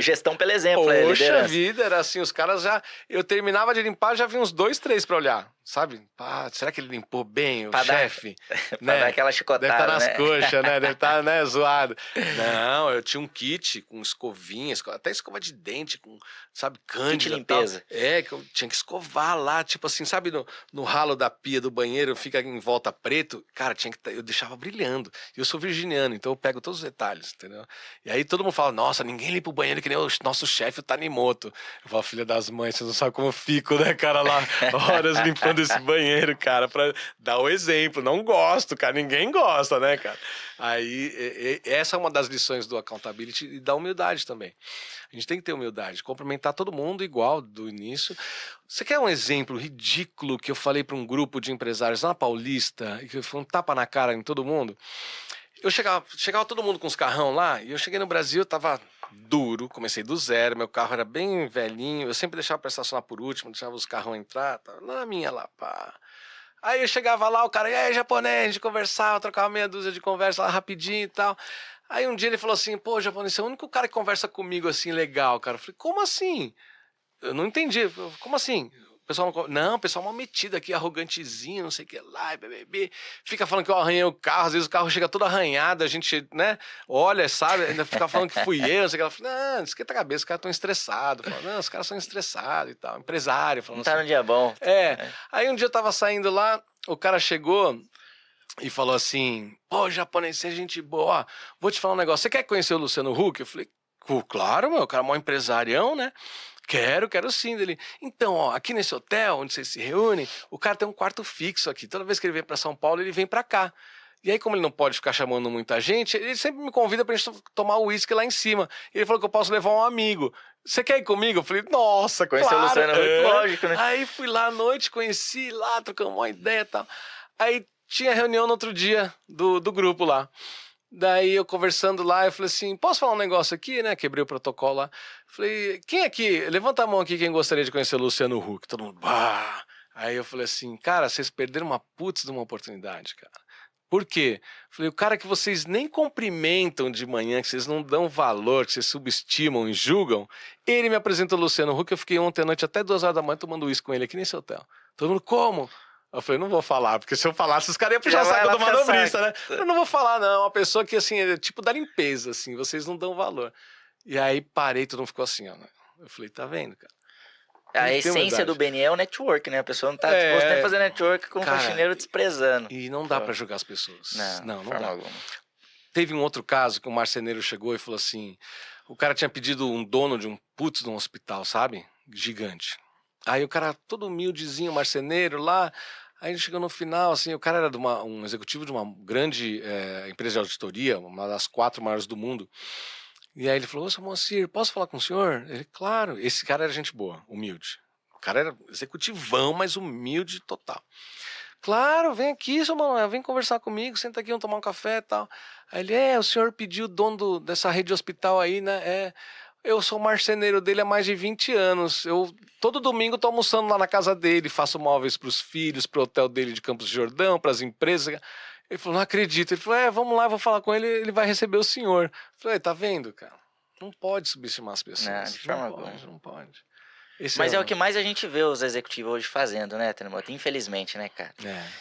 Gestão pelo exemplo, é poxa liderança. vida, era assim, os caras já... Eu terminava de limpar, já vi uns 2, 3 pra olhar, sabe? Ah, será que ele limpou bem, o Pra dar- chefe? Pra dar aquela Deve chicotada, estar nas né? coxas, né? Deve estar, né, zoado. Não, eu tinha um kit com escovinha, até escova de dente, com, sabe, cândida e tal. limpeza. É, que eu tinha que escovar lá, tipo assim, sabe, no ralo da pia do banheiro, fica em volta preto. Cara, eu deixava brilhando. E eu sou virginiano, então eu pego todos os detalhes, entendeu? E aí todo mundo fala, nossa, ninguém limpa o banheiro que nem o nosso chefe, o Tanimoto. Eu falo, filha das mães, vocês não sabem como eu fico, né, cara, lá, horas limpando esse banheiro, cara, pra dar o exemplo. Não gosto, cara, ninguém gosta, né, cara? Aí, essa é uma das lições do accountability e da humildade também. A gente tem que ter humildade, cumprimentar todo mundo igual do início. Você quer um exemplo ridículo que eu falei para um grupo de empresários lá na Paulista, e que foi um tapa na cara em todo mundo? Eu chegava todo mundo com os carrão lá, e eu cheguei no Brasil, tava duro, comecei do zero, meu carro era bem velhinho, eu sempre deixava para estacionar por último, deixava os carrão entrar, tava lá na minha lá, pá. Aí eu chegava lá, o cara, e aí, japonês, a gente conversava, trocava meia dúzia de conversa lá rapidinho e tal. Aí um dia ele falou assim, pô, japonês, você é o único cara que conversa comigo assim, legal, cara. Eu falei, como assim? Eu não entendi. Como assim? O pessoal não, o pessoal é mal metido aqui, arrogantezinho, não sei o que lá, bebê. Fica falando que eu arranhei o carro, às vezes o carro chega todo arranhado, a gente, né, olha, sabe, ainda fica falando que fui eu, não sei o que. Ela fala, não, esquenta a cabeça, os caras estão estressados. Não, os caras são estressados e tal, empresário, falando Não tá assim. no dia bom. Aí um dia eu tava saindo lá, o cara chegou e falou assim, pô, japonês, você é gente boa, ó, vou te falar um negócio, você quer conhecer o Luciano Huck? Eu falei, claro, meu, o cara é um empresarião, né? Quero sim. Dele. Então, ó, aqui nesse hotel onde vocês se reúnem, o cara tem um quarto fixo aqui. Toda vez que ele vem para São Paulo, ele vem para cá. E aí, como ele não pode ficar chamando muita gente, ele sempre me convida pra gente tomar uísque lá em cima. E ele falou que eu posso levar um amigo. Você quer ir comigo? Eu falei, nossa, Conheceu o claro. Luciano Huck, lógico, né? Aí fui lá à noite, conheci lá, trocamos uma ideia e tal. Aí tinha reunião no outro dia do grupo lá. Daí eu conversando lá, eu falei assim, posso falar um negócio aqui, né? Quebrei o protocolo lá. Falei, quem aqui, levanta a mão aqui quem gostaria de conhecer o Luciano Huck. Todo mundo, bah! Aí eu falei assim, cara, vocês perderam uma putz de uma oportunidade, cara. Por quê? Falei, o cara que vocês nem cumprimentam de manhã, que vocês não dão valor, que vocês subestimam e julgam, ele me apresentou o Luciano Huck, eu fiquei ontem à noite até 2 horas da manhã tomando uísque com ele aqui nesse hotel. Todo mundo, como? Eu falei, não vou falar, porque se eu falasse, os caras iam puxar o saco do manobrista, né? Eu não vou falar, não. Uma pessoa que, assim, é tipo da limpeza, assim, vocês não dão valor. E aí parei, todo mundo ficou assim, ó. Né? Eu falei, tá vendo, cara? A essência do BNE é o network, né? A pessoa não tá disposta nem a fazer network com o faxineiro desprezando. E não dá pra julgar as pessoas. Não dá. alguma. Teve um outro caso que um marceneiro chegou e falou assim, o cara tinha pedido um dono de um hospital, sabe? Gigante. Aí o cara todo humildezinho, marceneiro lá... Aí chegou no final, assim, o cara era um executivo de uma grande empresa de auditoria, uma das 4 maiores do mundo. E aí ele falou, ô, seu Moacir, posso falar com o senhor? Ele, claro. Esse cara era gente boa, humilde. O cara era executivão, mas humilde total. Claro, vem aqui, seu Manuel, vem conversar comigo, senta aqui, vamos tomar um café e tal. Aí ele, o senhor pediu o dono dessa rede de hospital aí, né? Eu sou marceneiro dele há mais de 20 anos. Eu todo domingo tô almoçando lá na casa dele, faço móveis para os filhos, pro hotel dele de Campos de Jordão, para as empresas. Ele falou, não acredito. Ele falou, vamos lá, vou falar com ele, ele vai receber o senhor. Eu falei, tá vendo, cara? Não pode subestimar as pessoas. Não, de forma alguma. Não pode. Mas é o que mais a gente vê os executivos hoje fazendo, né, Tanimoto? Infelizmente, né, cara?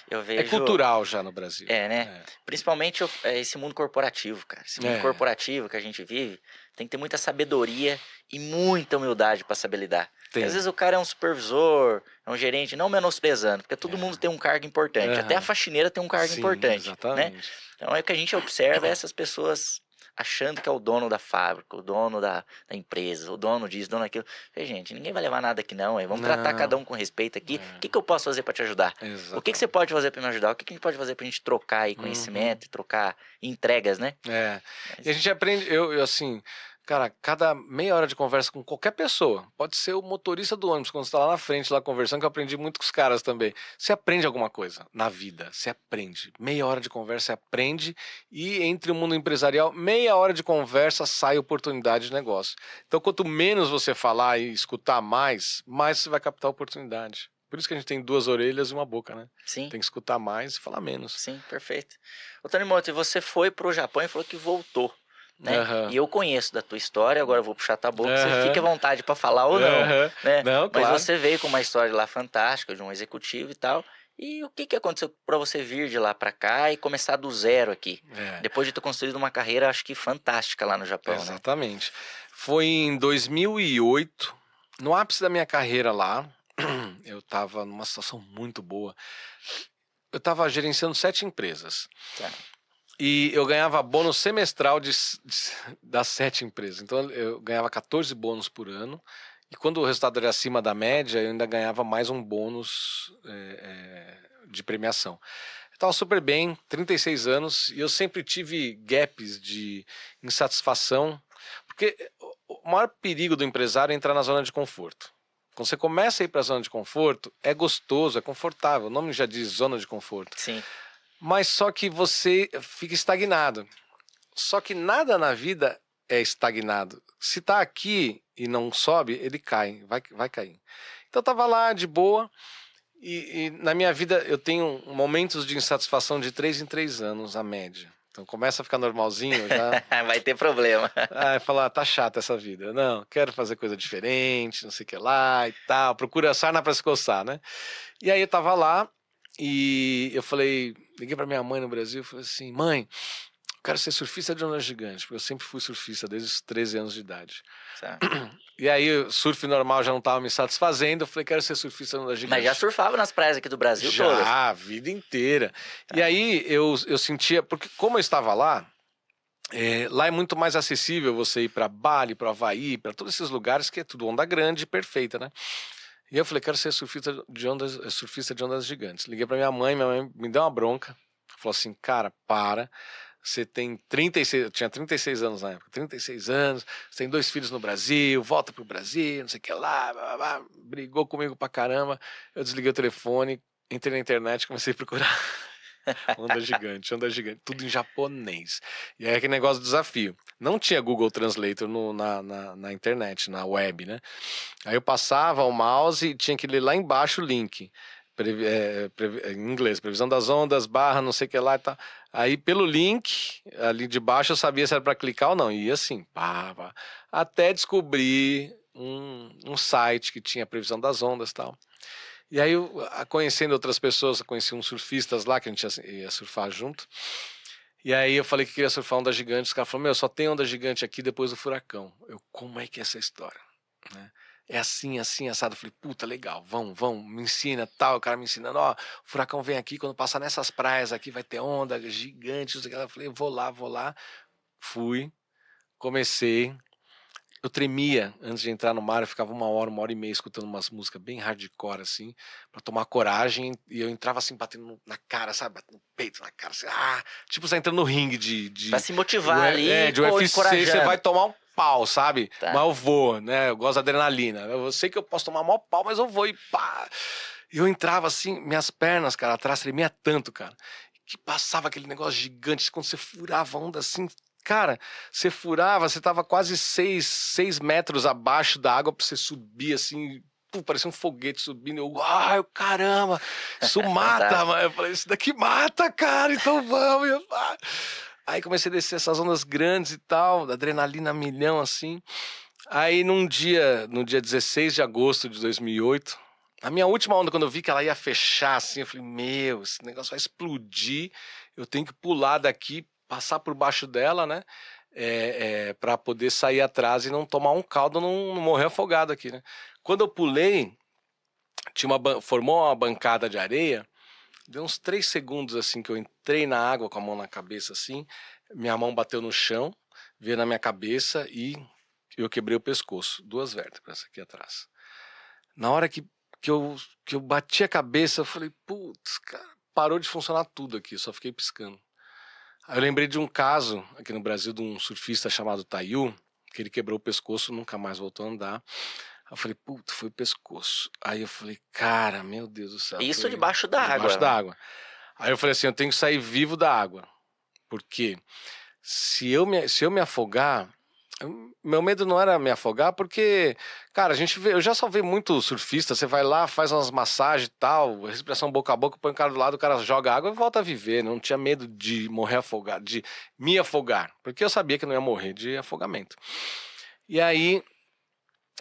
Eu vejo... É cultural já no Brasil. Né? Principalmente esse mundo corporativo, cara. Esse mundo corporativo que a gente vive tem que ter muita sabedoria e muita humildade pra saber lidar. Às vezes o cara é um supervisor, é um gerente, não menosprezando, porque todo mundo tem um cargo importante. Até a faxineira tem um cargo importante. Exatamente. Né? Então o que a gente observa é essas pessoas achando que é o dono da fábrica, o dono da empresa, o dono disso, o dono daquilo. Gente, ninguém vai levar nada aqui não, vamos tratar cada um com respeito aqui. O que eu posso fazer para te ajudar? Exatamente. O que você pode fazer para me ajudar? O que a gente pode fazer pra gente trocar aí conhecimento e trocar entregas, né? E a gente aprende, eu assim, Cara, cada meia hora de conversa com qualquer pessoa, pode ser o motorista do ônibus, quando você tá lá na frente, lá conversando, que eu aprendi muito com os caras também. Você aprende alguma coisa na vida, você aprende. Meia hora de conversa, você aprende, e entre o mundo empresarial, meia hora de conversa sai oportunidade de negócio. Então, quanto menos você falar e escutar mais você vai captar oportunidade. Por isso que a gente tem duas orelhas e uma boca, né? Sim, Tem que escutar mais e falar menos. sim, perfeito. Ô, Tanimoto, e você foi pro Japão e falou que voltou, né? Aham. E eu conheço da tua história, agora eu vou puxar tua boca, você fique à Aham. vontade para falar ou não, Aham. né? Não, Mas claro. você veio com uma história lá fantástica de um executivo e tal. E o que que aconteceu para você vir de lá para cá e começar do zero aqui? É. Depois de ter construído uma carreira, acho que fantástica lá no Japão, né? Exatamente. Foi em 2008, no ápice da minha carreira lá, eu estava numa situação muito boa. Eu estava gerenciando 7 empresas. Tá. E eu ganhava bônus semestral das 7 empresas. Então eu ganhava 14 bônus por ano. E quando o resultado era acima da média, eu ainda ganhava mais um bônus de premiação. Eu estava super bem, 36 anos, e eu sempre tive gaps de insatisfação, porque o maior perigo do empresário é entrar na zona de conforto. Quando você começa a ir para a zona de conforto, é gostoso, é confortável, o nome já diz zona de conforto, Sim, mas só que você fica estagnado. Só que nada na vida é estagnado. Se está aqui e não sobe, ele cai, vai cair. Então eu estava lá de boa, e na minha vida eu tenho momentos de insatisfação de 3 em 3 anos, a média. Então começa a ficar normalzinho, eu já vai ter problema. falar, tá chata essa vida. Não, quero fazer coisa diferente, não sei o que lá e tal. Procura sarna pra se coçar, né? E aí eu tava lá e eu falei, liguei pra minha mãe no Brasil e falei assim, mãe, eu quero ser surfista de onda gigante, porque eu sempre fui surfista desde os 13 anos de idade. Tá. E aí o surf normal já não estava me satisfazendo, eu falei, quero ser surfista de onda gigante. Mas já surfava nas praias aqui do Brasil todas? Já, a vida inteira. Tá. E aí eu sentia, porque como eu estava lá, lá é muito mais acessível você ir para Bali, para Havaí, para todos esses lugares que é tudo onda grande, perfeita, né? E eu falei, quero ser surfista de ondas gigantes. Liguei para minha mãe me deu uma bronca, falou assim, cara, para. Você tem 36, eu tinha 36 anos na época, 36 anos, você tem 2 filhos no Brasil, volta pro Brasil, não sei o que lá, blá, blá, blá, brigou comigo pra caramba. Eu desliguei o telefone, entrei na internet, comecei a procurar onda gigante, tudo em japonês. E aí aquele negócio do desafio. Não tinha Google Translator na internet, na web, né? Aí eu passava o mouse e tinha que ler lá embaixo o link. Em inglês, previsão das ondas, barra, não sei o que lá e tal. Aí pelo link, ali de baixo eu sabia se era para clicar ou não. E ia assim, pá, pá, até descobrir um site que tinha previsão das ondas e tal. E aí, conhecendo outras pessoas, eu conheci uns surfistas lá, que a gente ia surfar junto. E aí eu falei que queria surfar onda gigante. Os caras falaram, meu, só tem onda gigante aqui depois do furacão. Eu, como é que é essa história? Né? É assim, assim, assado. Eu falei, puta, legal, vamos, me ensina, tal. O cara me ensinando, ó, o furacão vem aqui, quando passar nessas praias aqui vai ter onda gigante. Eu falei, vou lá. Fui, comecei. Eu tremia antes de entrar no mar, eu ficava uma hora e meia escutando umas músicas bem hardcore, assim, pra tomar coragem, e eu entrava assim, batendo na cara, sabe, batendo no peito, na cara, assim, tipo você entrando no ringue Pra se motivar ali, de pô, UFC, você encorajando. vai tomar um pau, sabe? Tá. Mas eu vou, né, eu gosto da adrenalina, eu sei que eu posso tomar maior pau, mas eu vou e pá. E eu entrava assim, minhas pernas, cara, atrás tremia tanto, cara, que passava aquele negócio gigante, quando você furava a onda assim, cara, você furava, você tava quase 6 metros abaixo da água pra você subir assim, parecia um foguete subindo. Eu, caramba, isso mata, mano. Eu falei, isso daqui mata, cara, então vamos. Aí comecei a descer essas ondas grandes e tal, adrenalina a milhão assim. Aí no dia 16 de agosto de 2008, a minha última onda, quando eu vi que ela ia fechar assim, eu falei, meu, esse negócio vai explodir, eu tenho que pular daqui, passar por baixo dela, né? Para poder sair atrás e não tomar um caldo, não morrer afogado aqui, né? Quando eu pulei, formou uma bancada de areia, deu uns 3 segundos assim que eu entrei na água com a mão na cabeça assim, minha mão bateu no chão, veio na minha cabeça e eu quebrei o pescoço, 2 vértebras aqui atrás. Na hora que eu bati a cabeça, eu falei, putz, cara, parou de funcionar tudo aqui, só fiquei piscando. Aí eu lembrei de um caso aqui no Brasil de um surfista chamado Taiyu, que ele quebrou o pescoço, nunca mais voltou a andar. Aí eu falei, puta, foi o pescoço. Aí eu falei, cara, meu Deus do céu. Isso Falei, debaixo da água, debaixo da né? água. Aí eu falei assim, eu tenho que sair vivo da água. Porque se eu me afogar, meu medo não era me afogar, porque, cara, a gente vê, eu já só vi muito surfista, você vai lá, faz umas massagens e tal, respiração boca a boca, põe o cara do lado, o cara joga água e volta a viver. Não tinha medo de morrer afogado, de me afogar, porque eu sabia que não ia morrer de afogamento. E aí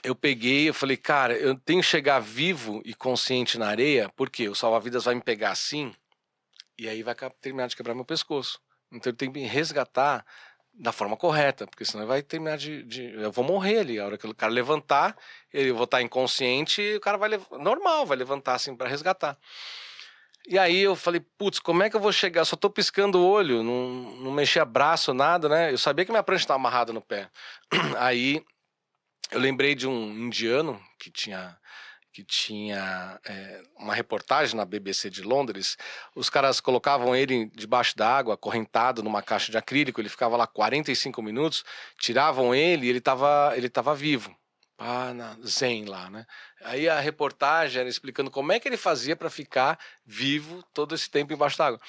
eu peguei, eu falei, cara, eu tenho que chegar vivo e consciente na areia, porque o salva-vidas vai me pegar assim, e aí vai terminar de quebrar meu pescoço. Então ele tem que me resgatar da forma correta, porque senão ele vai terminar eu vou morrer ali. A hora que o cara levantar, eu vou estar inconsciente e o cara vai normal, vai levantar assim para resgatar. E aí eu falei, putz, como é que eu vou chegar? Só tô piscando o olho, não mexia braço, nada, né? Eu sabia que minha prancha estava amarrada no pé. Aí eu lembrei de um indiano que tinha uma reportagem na BBC de Londres. Os caras colocavam ele debaixo da água, acorrentado numa caixa de acrílico, ele ficava lá 45 minutos, tiravam ele e ele tava vivo. Na zen lá, né? Aí a reportagem era explicando como é que ele fazia para ficar vivo todo esse tempo embaixo d'água.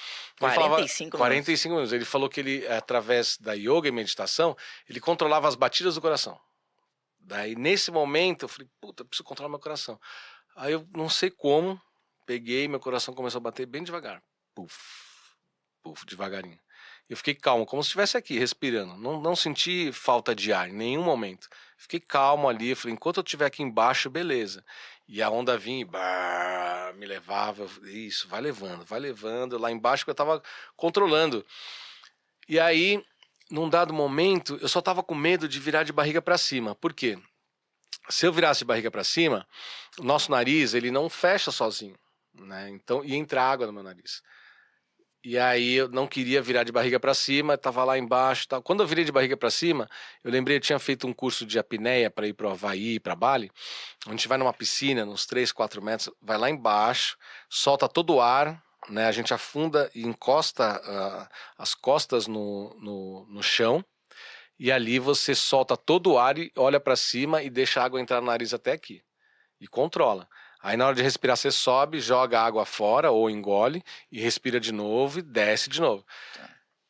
Ele falava 45 minutos. 45 minutos. Ele falou que ele, através da yoga e meditação, ele controlava as batidas do coração. Daí, nesse momento, eu falei, puta, eu preciso controlar meu coração. Aí eu não sei como, peguei, meu coração começou a bater bem devagar. Puf, puf, devagarinho. Eu fiquei calmo, como se estivesse aqui, respirando. Não senti falta de ar em nenhum momento. Fiquei calmo ali, eu falei, enquanto eu estiver aqui embaixo, beleza. E a onda vinha e me levava. Isso, vai levando. Lá embaixo que eu estava controlando. E aí, num dado momento, eu só estava com medo de virar de barriga para cima. Por quê? Se eu virasse de barriga para cima, o nosso nariz ele não fecha sozinho, né? Então ia entrar água no meu nariz. E aí eu não queria virar de barriga para cima, estava lá embaixo, tal. Quando eu virei de barriga para cima, eu lembrei, eu tinha feito um curso de apneia para ir para o Havaí, para Bali, onde a gente vai numa piscina, uns 3, 4 metros, vai lá embaixo, solta todo o ar, né? A gente afunda e encosta as costas no chão. E ali você solta todo o ar e olha para cima e deixa a água entrar no nariz até aqui. E controla. Aí na hora de respirar você sobe, joga a água fora ou engole e respira de novo e desce de novo.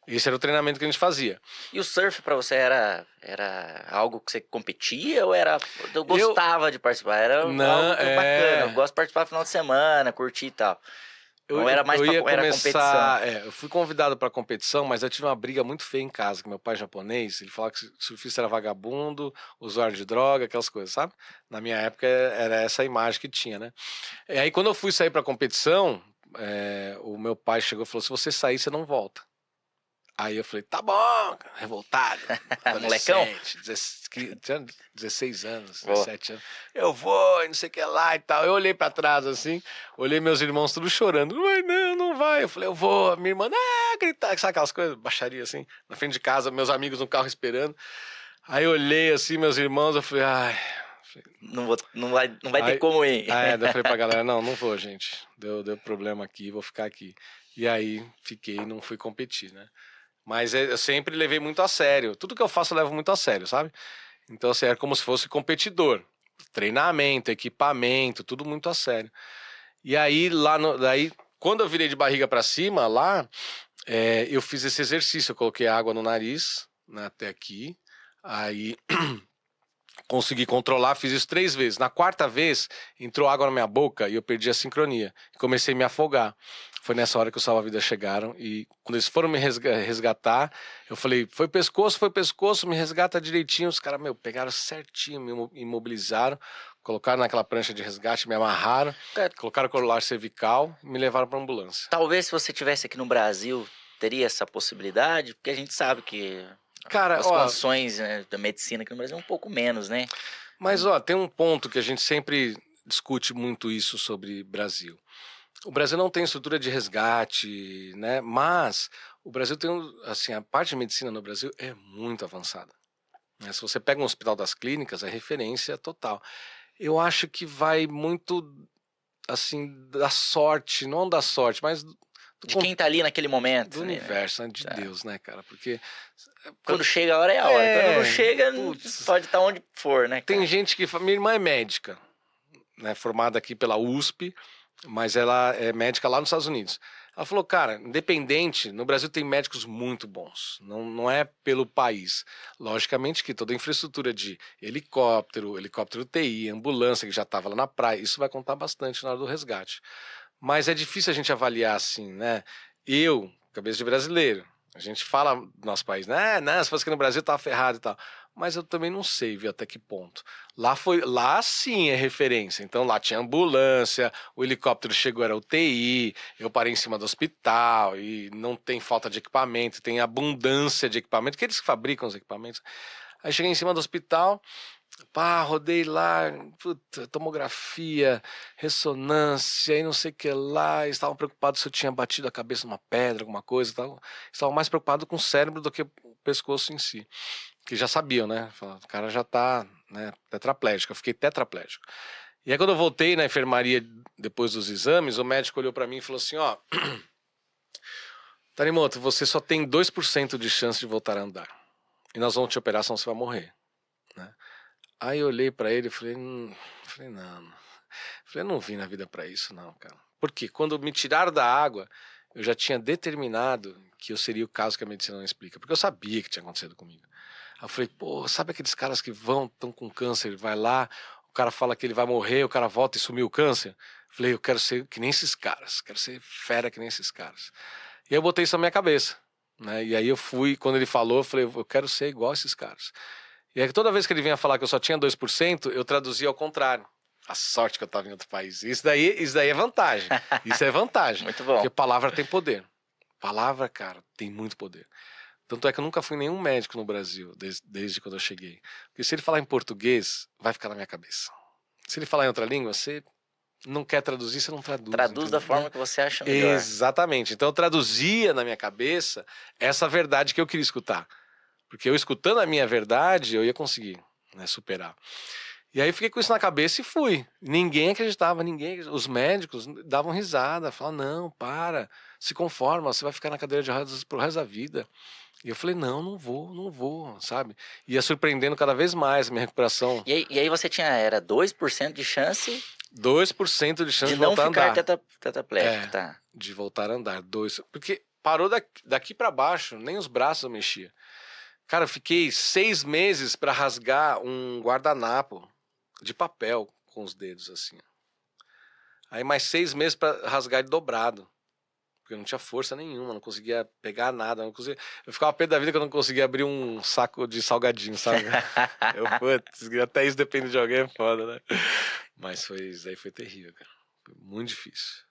Esse era o treinamento que a gente fazia. E o surf pra você era algo que você competia ou era... Eu gostava de participar, era algo Não, bacana. Eu gosto de participar no final de semana, curtir e tal. Não era mais eu ia era competição. começar. Eu fui convidado para competição, mas eu tive uma briga muito feia em casa, com meu pai japonês. Ele falava que surfista era vagabundo, usuário de droga, aquelas coisas, sabe? Na minha época era essa a imagem que tinha, né? E aí quando eu fui sair para competição, o meu pai chegou e falou: se você sair, você não volta. Aí eu falei, tá bom, revoltado, Molecão? tinha 16 anos, Vou. 17 anos. Eu vou, e não sei o que lá e tal. Eu olhei pra trás assim, olhei meus irmãos todos chorando. Não vai, não vai. Eu falei, eu vou. Minha irmã, gritar, sabe aquelas coisas, baixaria assim, na frente de casa, meus amigos no carro esperando. Aí eu olhei assim, meus irmãos, eu falei, ai. Não vai ter Aí, como ir. daí eu falei pra galera, não vou, gente. Deu problema aqui, vou ficar aqui. E aí fiquei, não fui competir, né? Mas eu sempre levei muito a sério. Tudo que eu faço eu levo muito a sério, sabe? Então, assim, é como se fosse competidor. Treinamento, equipamento, tudo muito a sério. E aí, daí, quando eu virei de barriga para cima, lá, eu fiz esse exercício. Eu coloquei água no nariz, né, até aqui. Aí, consegui controlar, fiz isso 3 vezes. Na 4ª vez, entrou água na minha boca e eu perdi a sincronia. Comecei a me afogar. Foi nessa hora que os salva-vidas chegaram e quando eles foram me resgatar, eu falei, foi pescoço, me resgata direitinho. Os caras, pegaram certinho, me imobilizaram, colocaram naquela prancha de resgate, me amarraram, colocaram o colar cervical e me levaram para ambulância. Talvez se você tivesse aqui no Brasil, teria essa possibilidade, porque a gente sabe que Cara, as condições, né, da medicina aqui no Brasil é um pouco menos, né? Mas, tem um ponto que a gente sempre discute muito isso sobre Brasil. O Brasil não tem estrutura de resgate, né? Mas o Brasil tem, assim, a parte de medicina no Brasil é muito avançada. Né? Se você pega um hospital das clínicas, é referência total. Eu acho que vai muito, assim, da sorte, não da sorte, mas De quem tá ali naquele momento. Do universo, né? De Tá. Deus, né, cara? Porque... Quando chega a hora, é a hora. Quando não chega, putz, pode estar onde for, né, cara? tem gente que... Minha irmã é médica, né? Formada aqui pela USP, mas ela é médica lá nos Estados Unidos. Ela falou, cara, independente, no Brasil tem médicos muito bons, não é pelo país. Logicamente que toda a infraestrutura de helicóptero TI, ambulância, que já estava lá na praia, isso vai contar bastante na hora do resgate. Mas é difícil a gente avaliar assim, né? Eu, cabeça de brasileiro, a gente fala do nosso país, né? Não, se fosse aqui no Brasil tava ferrado e tal. Mas eu também não sei, viu, até que ponto. Lá sim é referência. Então lá tinha ambulância, o helicóptero chegou, era UTI, eu parei em cima do hospital e não tem falta de equipamento, tem abundância de equipamento, que eles fabricam os equipamentos. Aí cheguei em cima do hospital, pá, rodei lá, puta, tomografia, ressonância e não sei o que lá. Eles estavam preocupados se eu tinha batido a cabeça numa pedra, alguma coisa. Estavam mais preocupados com o cérebro do que o pescoço em si. Que já sabiam, né? Falaram, o cara já tá, né, tetraplégico. Eu fiquei tetraplégico. E aí quando eu voltei na enfermaria depois dos exames, o médico olhou pra mim e falou assim, ó... Tanimoto, você só tem 2% de chance de voltar a andar. E nós vamos te operar, senão você vai morrer. Né? Aí eu olhei pra ele e falei, não. Falei, eu não vim na vida pra isso, não, cara. Porque quando me tiraram da água, eu já tinha determinado que eu seria o caso que a medicina não explica. Porque eu sabia que tinha acontecido comigo. Aí eu falei, pô, sabe aqueles caras que estão com câncer, vai lá, o cara fala que ele vai morrer, o cara volta e sumiu o câncer? Falei, eu quero ser que nem esses caras, quero ser fera que nem esses caras. E aí eu botei isso na minha cabeça. Né? E aí eu fui, quando ele falou, eu falei, eu quero ser igual a esses caras. E aí toda vez que ele vinha falar que eu só tinha 2%, eu traduzia ao contrário. A sorte que eu estava em outro país. Isso daí é vantagem. Isso é vantagem. Muito bom. Porque palavra tem poder. Palavra, cara, tem muito poder. Tanto é que eu nunca fui nenhum médico no Brasil, desde quando eu cheguei. Porque se ele falar em português, vai ficar na minha cabeça. Se ele falar em outra língua, você não quer traduzir, você não traduz. Traduz da forma que você acha melhor. Exatamente. Então eu traduzia na minha cabeça essa verdade que eu queria escutar. Porque eu escutando a minha verdade, eu ia conseguir, né, superar. E aí eu fiquei com isso na cabeça e fui. Ninguém acreditava, os médicos davam risada, falavam, não, para, se conforma, você vai ficar na cadeira de rodas pro resto da vida. E eu falei, não vou, sabe? Ia surpreendendo cada vez mais a minha recuperação. E aí você era 2% de chance 2% de chance de de não voltar a ficar andar. tetraplégico, tá? De voltar a andar, 2. Porque parou daqui para baixo, nem os braços eu mexia. Cara, eu fiquei 6 meses para rasgar um guardanapo de papel com os dedos, assim. Aí mais 6 meses para rasgar ele dobrado. Porque eu não tinha força nenhuma, não conseguia pegar nada. Eu ficava pé da vida que eu não conseguia abrir um saco de salgadinho, sabe? Putz, até isso depende de alguém, é foda, né? Mas isso aí foi terrível, cara. Foi muito difícil.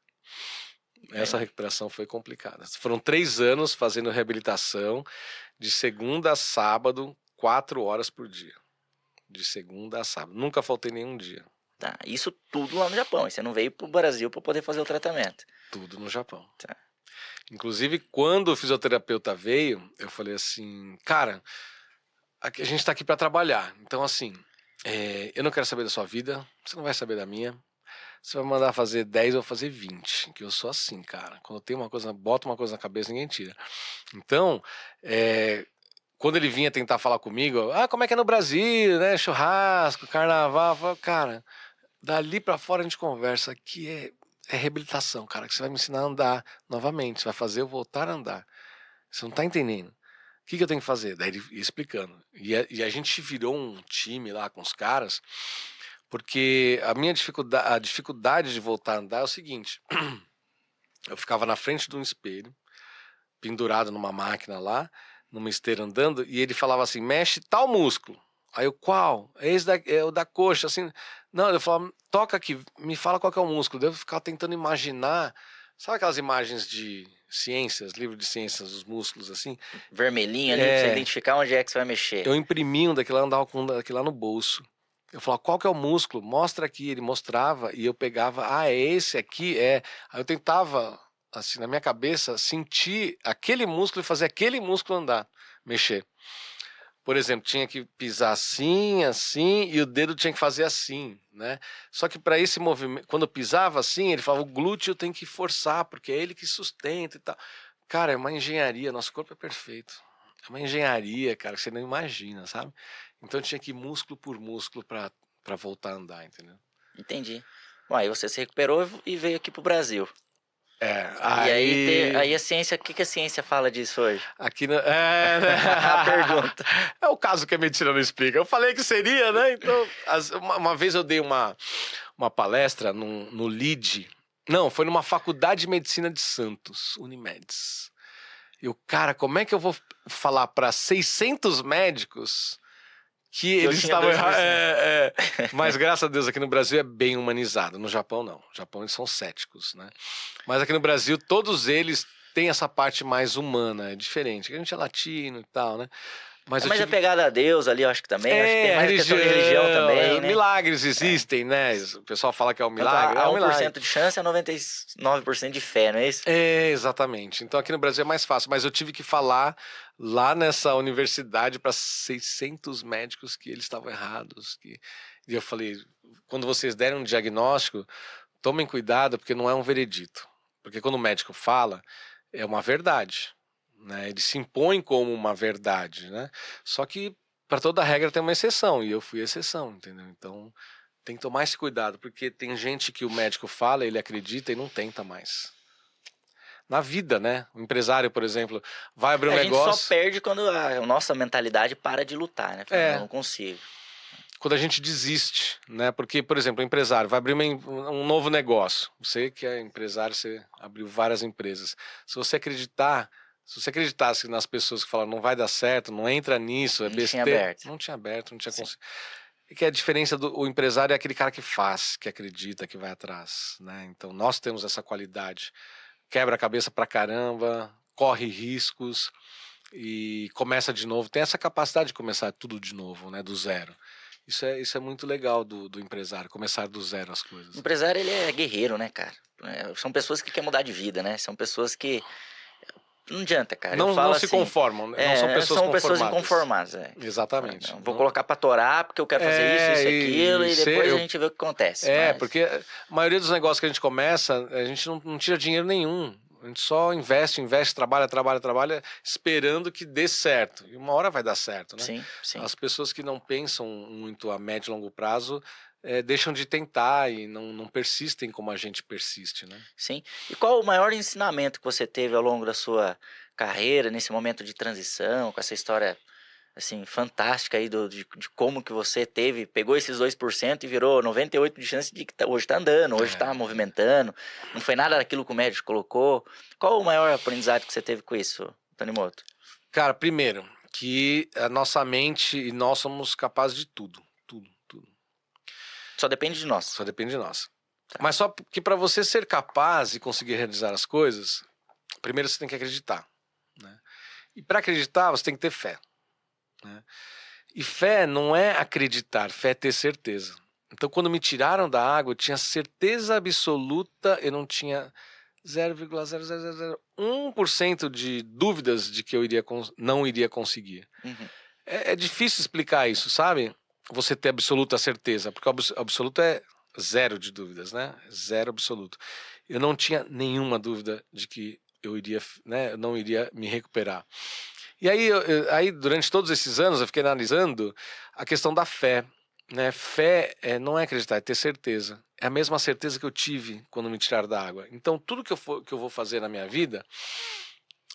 Essa recuperação foi complicada. Foram 3 anos fazendo reabilitação, de segunda a sábado, 4 horas por dia. De segunda a sábado. Nunca faltei nenhum dia. Tá, isso tudo lá no Japão. E você não veio pro Brasil para poder fazer o tratamento. Tudo no Japão. Tá. Inclusive, quando o fisioterapeuta veio, eu falei assim, cara, a gente tá aqui para trabalhar. Então, assim, eu não quero saber da sua vida, você não vai saber da minha. Você vai mandar fazer 10, eu vou fazer 20. Que eu sou assim, cara. Quando eu tenho uma coisa, boto uma coisa na cabeça, ninguém tira. Então, quando ele vinha tentar falar comigo, como é que é no Brasil, né? Churrasco, carnaval. Eu falei, cara, dali pra fora a gente conversa. Aqui é reabilitação, cara. Que você vai me ensinar a andar novamente. Você vai fazer eu voltar a andar. Você não tá entendendo. O que eu tenho que fazer? Daí ele ia explicando. E a gente virou um time lá com os caras. Porque a dificuldade de voltar a andar é o seguinte. Eu ficava na frente de um espelho, pendurado numa máquina lá, numa esteira andando, e ele falava assim, mexe tal músculo. Aí eu, qual? É o da coxa, assim. Não, eu falava, toca aqui, me fala qual que é o músculo. Daí eu ficava tentando imaginar, sabe aquelas imagens de ciências, livro de ciências, os músculos assim? Vermelhinho ali, pra você identificar onde é que você vai mexer. Eu imprimi um daquele lá, andava com um daquele lá no bolso. Eu falava, qual que é o músculo? Mostra aqui. Ele mostrava e eu pegava, é esse aqui, é. Aí eu tentava, assim, na minha cabeça, sentir aquele músculo e fazer aquele músculo andar, mexer. por exemplo, tinha que pisar assim, assim, e o dedo tinha que fazer assim, né? Só que para esse movimento, quando eu pisava assim, ele falava, o glúteo tem que forçar, porque é ele que sustenta e tal. Cara, é uma engenharia, nosso corpo é perfeito. É uma engenharia, cara, que você não imagina, sabe? Então eu tinha que ir músculo por músculo para voltar a andar, entendeu? Entendi. Bom, aí você se recuperou e veio aqui pro Brasil. É, E aí, aí aí a ciência, o que a ciência fala disso hoje? aqui no, é, né? A pergunta. É o caso que a medicina não explica. Eu falei que seria, né? Então, uma vez eu dei uma palestra no LIDE. Não, foi numa faculdade de medicina de Santos, Unimedes. E o cara, como é que eu vou falar para 600 médicos que Que eu eles tinha estavam 2%. errados? Mas graças a Deus aqui no Brasil é bem humanizado. No Japão não. No Japão eles são céticos, né? Mas aqui no Brasil todos eles têm essa parte mais humana, é diferente. A gente é latino e tal, né? Mas É eu mais tive apegada a Deus ali, eu acho que também. Eu acho que tem a mais a questão de religião também, né? milagres existem, né? O pessoal fala que é um Tanto milagre, a é um 1% milagre. de chance, a 99% de fé, não é isso? É, exatamente. Então aqui no Brasil é mais fácil, mas eu tive que falar lá nessa universidade para 600 médicos que eles estavam errados. E eu falei, quando vocês derem um diagnóstico, tomem cuidado porque não é um veredito. Porque quando o médico fala, é uma verdade, né? Ele se impõe como uma verdade, né? Só que para toda regra tem uma exceção e eu fui exceção, entendeu? Então tem que tomar esse cuidado porque tem gente que o médico fala, ele acredita e não tenta mais. Na vida, né? O empresário, por exemplo, vai abrir um A gente só negócio. perde quando a nossa mentalidade para de lutar, né? Fala, não, eu É, não consigo. quando a gente desiste, né? Porque, por exemplo, o empresário vai abrir um novo negócio. Você que é empresário, você abriu várias empresas. Se você acreditar, se você acreditasse nas pessoas que falam não vai dar certo, não entra nisso, é Não tinha besteira, aberto. não tinha aberto, não tinha Sim. conseguido. E que a diferença do o empresário é aquele cara que faz, que acredita, que vai atrás, né? Então nós temos essa qualidade. Quebra a cabeça pra caramba, corre riscos e começa de novo. Tem essa capacidade de começar tudo de novo, né? Do zero. Isso é muito legal do empresário, começar do zero as O coisas. empresário, ele é guerreiro, né, cara? São pessoas que querem mudar de vida, né? São pessoas que... Não adianta, cara. Eu Não falo se assim... conformam, não são pessoas são pessoas conformadas. inconformadas, é. Exatamente. Não, vou colocar pra torar porque eu quero fazer isso, isso e aquilo, e depois a gente vê o que acontece. Mas, porque a maioria dos negócios que a gente começa, a gente não tira dinheiro nenhum. A gente só investe, trabalha, esperando que dê certo. E uma hora vai dar certo, né? sim, sim. As pessoas que não pensam muito a médio e longo prazo deixam de tentar e não persistem como a gente persiste, né? Sim. E qual o maior ensinamento que você teve ao longo da sua carreira, nesse momento de transição, com essa história, assim, fantástica aí de como que você pegou esses 2% e virou 98% de chance de que hoje tá andando, hoje tá É. movimentando, não foi nada daquilo que o médico colocou. Qual o maior aprendizado que você teve com isso, Tanimoto? Cara, primeiro, que a nossa mente e nós somos capazes de tudo. Tudo, tudo. Só depende de nós. Só depende de nós. Tá. Mas só que para você ser capaz e conseguir realizar as coisas, primeiro você tem que acreditar, né? E para acreditar, você tem que ter fé, né? E fé não é acreditar, fé é ter certeza. Então, quando me tiraram da água, eu tinha certeza absoluta, eu não tinha 0,0001% de dúvidas de que eu não iria conseguir. Uhum. É difícil explicar isso, sabe? Você ter absoluta certeza, porque o absoluto é zero de dúvidas, né? Zero absoluto. Eu não tinha nenhuma dúvida de que eu iria, né? Eu não iria me recuperar. E aí, aí, durante todos esses anos, eu fiquei analisando a questão da fé, né? Fé não é acreditar, é ter certeza. É a mesma certeza que eu tive quando me tiraram da água. Então, tudo que eu vou fazer na minha vida,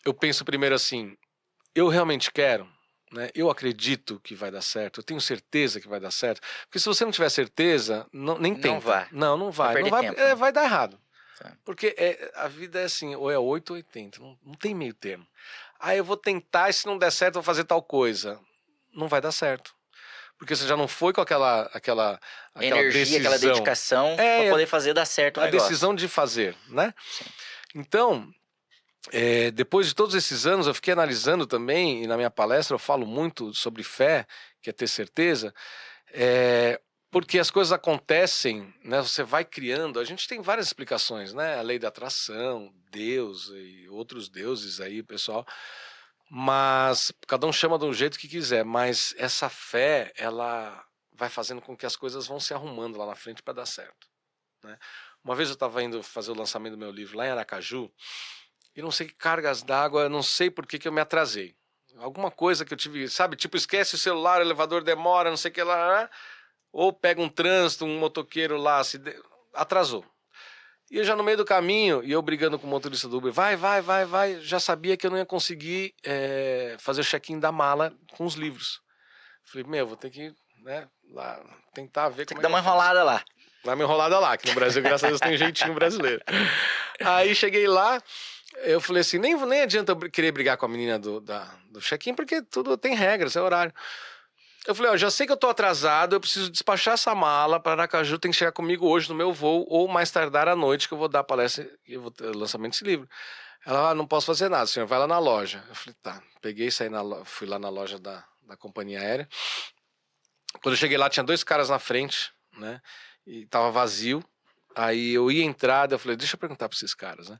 eu penso primeiro assim, eu realmente quero? Né? Eu acredito que vai dar certo, eu tenho certeza que vai dar certo. Porque se você não tiver certeza, nem Não tenta. vai. Não vai. Vai Não perder vai, tempo, né? vai dar errado. Tá. Porque a vida é assim, ou é 8 ou 80, não tem meio termo. Ah, eu vou tentar e se não der certo eu vou fazer tal coisa. Não vai dar certo. Porque você já não foi com aquela Energia, decisão. aquela dedicação pra poder fazer dar certo o a negócio. decisão de fazer, né? Sim. Então, depois de todos esses anos, eu fiquei analisando também, e na minha palestra eu falo muito sobre fé, que é ter certeza, porque as coisas acontecem, né? Você vai criando, a gente tem várias explicações, né? A lei da atração, Deus e outros deuses aí, pessoal. Mas cada um chama de um jeito que quiser, mas essa fé, ela vai fazendo com que as coisas vão se arrumando lá na frente para dar certo, né? Uma vez eu estava indo fazer o lançamento do meu livro lá em Aracaju, e não sei que cargas d'água, não sei por que eu me atrasei. Alguma coisa que eu tive, sabe? Tipo, esquece o celular, o elevador demora, não sei o que lá. Ou pega um trânsito, um motoqueiro lá, atrasou. E eu já no meio do caminho, e eu brigando com o motorista do Uber, vai, já sabia que eu não ia conseguir fazer o check-in da mala com os livros. Falei, vou ter que, né, lá, tentar ver Tem como que é dar que uma eu faço. enrolada lá. Dá uma enrolada lá, que no Brasil, graças a Deus, tem um jeitinho brasileiro. Aí cheguei lá, eu falei assim, nem adianta eu querer brigar com a menina do check-in, porque tudo tem regras, é horário. Eu falei, ó, já sei que eu tô atrasado, eu preciso despachar essa mala para Aracaju, tem que chegar comigo hoje no meu voo, ou mais tardar à noite, que eu vou dar palestra e eu vou ter o lançamento desse livro. Ela, não posso fazer nada, senhor, vai lá na loja. Eu falei, tá. Peguei, fui lá na loja da companhia aérea. Quando eu cheguei lá, tinha 2 caras na frente, né, e tava vazio. Aí eu ia entrar, eu falei, deixa eu perguntar para esses caras, né.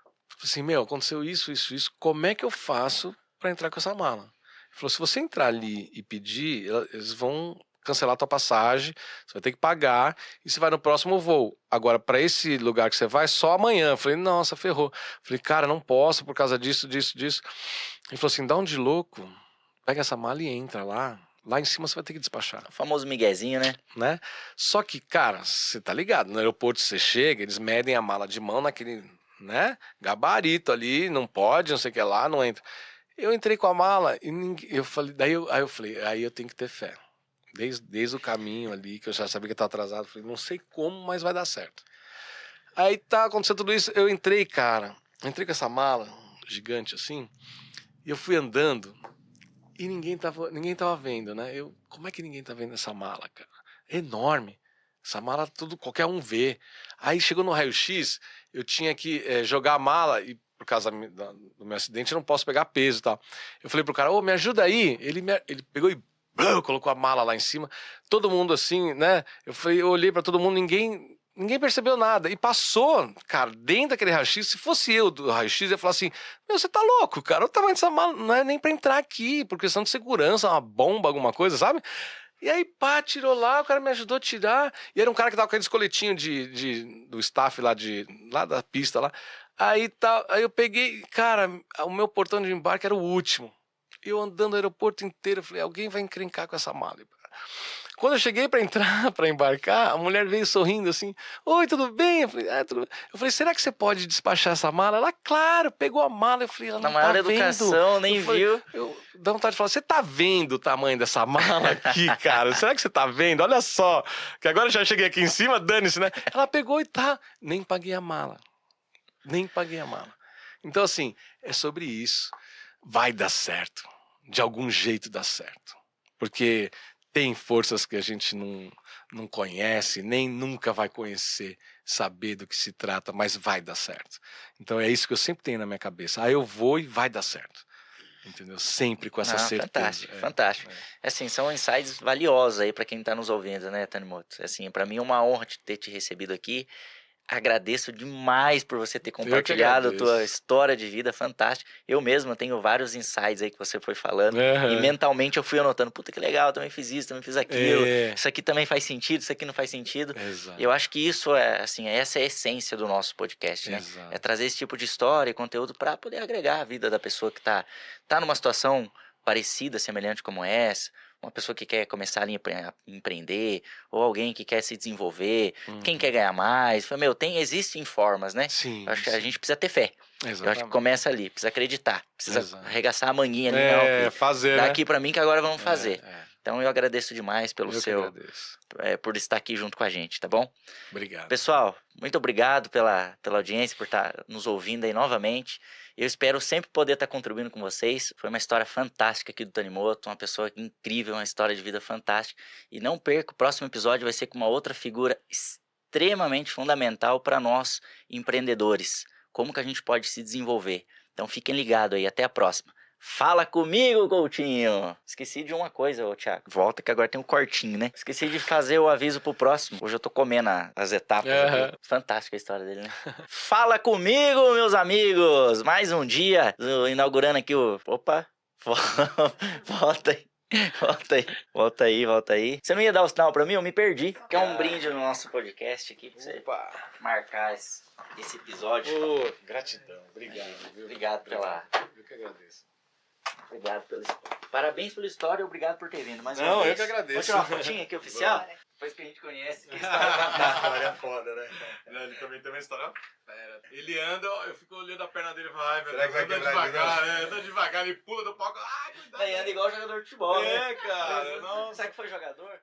Eu falei assim, aconteceu isso, como é que eu faço para entrar com essa mala? Ele falou, se você entrar ali e pedir, eles vão cancelar a tua passagem, você vai ter que pagar e você vai no próximo voo. Agora, para esse lugar que você vai, só amanhã. Eu falei, nossa, ferrou. Eu falei, cara, não posso por causa disso. Ele falou assim, dá um de louco, pega essa mala e entra lá. Lá em cima você vai ter que despachar, O famoso miguezinho, né? né? Só que, cara, você tá ligado, no aeroporto você chega, eles medem a mala de mão naquele, né, gabarito ali, não pode, não sei o que lá, não entra. Eu entrei com a mala e eu falei, aí eu falei, aí eu tenho que ter fé. Desde o caminho ali, que eu já sabia que eu tava atrasado, eu falei, não sei como, mas vai dar certo. Aí tá acontecendo tudo isso, eu entrei, cara, entrei com essa mala gigante assim, e eu fui andando e ninguém tava vendo, né? Como é que ninguém tá vendo essa mala, cara? É enorme. Essa mala tudo qualquer um vê. Aí chegou no raio-x, eu tinha que jogar a mala e por causa do meu acidente eu não posso pegar peso e tal. Eu falei pro cara, ô, me ajuda aí. Ele pegou e colocou a mala lá em cima. Todo mundo assim, né? Eu olhei pra todo mundo, ninguém percebeu nada. E passou, cara, dentro daquele raio-x. Se fosse eu do raio-x, eu ia falar assim, você tá louco, cara, o tamanho dessa mala não é nem pra entrar aqui, por questão de segurança, uma bomba, alguma coisa, sabe? E aí, pá, tirou lá, o cara me ajudou a tirar. E era um cara que tava com aqueles coletinhos do staff lá da pista lá. Aí eu peguei, cara, o meu portão de embarque era o último. Eu andando no aeroporto inteiro, eu falei, alguém vai encrencar com essa mala. Quando eu cheguei para entrar, para embarcar, a mulher veio sorrindo assim, oi, tudo bem? Eu falei, tudo bem. Eu falei, será que você pode despachar essa mala? Ela, claro, pegou a mala. Eu falei, ela Na não tá maior vendo. educação, nem viu. Eu dá vontade de falar, você tá vendo o tamanho dessa mala aqui, cara? Será que você tá vendo? Olha só, que agora eu já cheguei aqui em cima, dane-se, né? Ela pegou e nem paguei a mala. Nem paguei a mala. Então, assim, é sobre isso. Vai dar certo. De algum jeito dá certo. Porque tem forças que a gente não conhece, nem nunca vai conhecer, saber do que se trata, mas vai dar certo. Então é isso que eu sempre tenho na minha cabeça. Eu vou e vai dar certo. Entendeu? Sempre com essa certeza. Fantástico, fantástico. Assim, são insights valiosos aí para quem tá nos ouvindo, né, Tanimoto? Assim, para mim é uma honra ter te recebido aqui. Agradeço demais por você ter compartilhado a tua história de vida fantástica. Eu mesmo tenho vários insights aí que você foi falando. E mentalmente eu fui anotando, puta que legal, também fiz isso, também fiz aquilo. Isso aqui também faz sentido, isso aqui não faz sentido. Exato. Eu acho que isso assim, essa é a essência do nosso podcast, né? Exato. É trazer esse tipo de história e conteúdo para poder agregar a vida da pessoa que tá numa situação parecida, semelhante como essa. Uma pessoa que quer começar a empreender, ou alguém que quer se desenvolver, quem quer ganhar mais. Existem formas, né? Sim, eu acho que a gente precisa ter fé. Exatamente. Eu acho que começa ali, precisa acreditar, precisa arregaçar a manguinha ali, não, fazer, dá aqui né? pra mim que agora vamos fazer. Então eu agradeço demais por estar aqui junto com a gente, tá bom? Obrigado. Pessoal, muito obrigado pela audiência, por estar nos ouvindo aí novamente. Eu espero sempre poder estar contribuindo com vocês. Foi uma história fantástica aqui do Tanimoto, uma pessoa incrível, uma história de vida fantástica. E não perca, o próximo episódio vai ser com uma outra figura extremamente fundamental para nós empreendedores. Como que a gente pode se desenvolver. Então fiquem ligados aí, até a próxima. Fala comigo, Coutinho! Esqueci de uma coisa, ô Thiago. Volta que agora tem um cortinho, né? Esqueci de fazer o aviso pro próximo. Hoje eu tô comendo as etapas. Aqui. Fantástica a história dele, né? Fala comigo, meus amigos! Mais um dia, inaugurando aqui o... Opa! Volta aí. Volta aí. Você não ia dar o sinal pra mim? Eu me perdi. Que é um brinde no nosso podcast aqui pra você marcar esse episódio. Gratidão, obrigado. Viu? Obrigado pela... Eu que agradeço. Obrigado pela história. Parabéns pela história e obrigado por ter vindo. Mais uma Não, vez. eu que agradeço. Vamos tirar uma fotinha aqui oficial? Bora. Depois que a gente conhece. Que história fantástica. História foda, né? Ele também tem uma história fera. Ele anda, eu fico olhando a perna dele e falo, ai, meu Deus, anda devagar, anda devagar, ele pula do palco, ai, cuidado. Daí anda igual jogador de futebol, né? Cara, nossa. Sabe que foi jogador?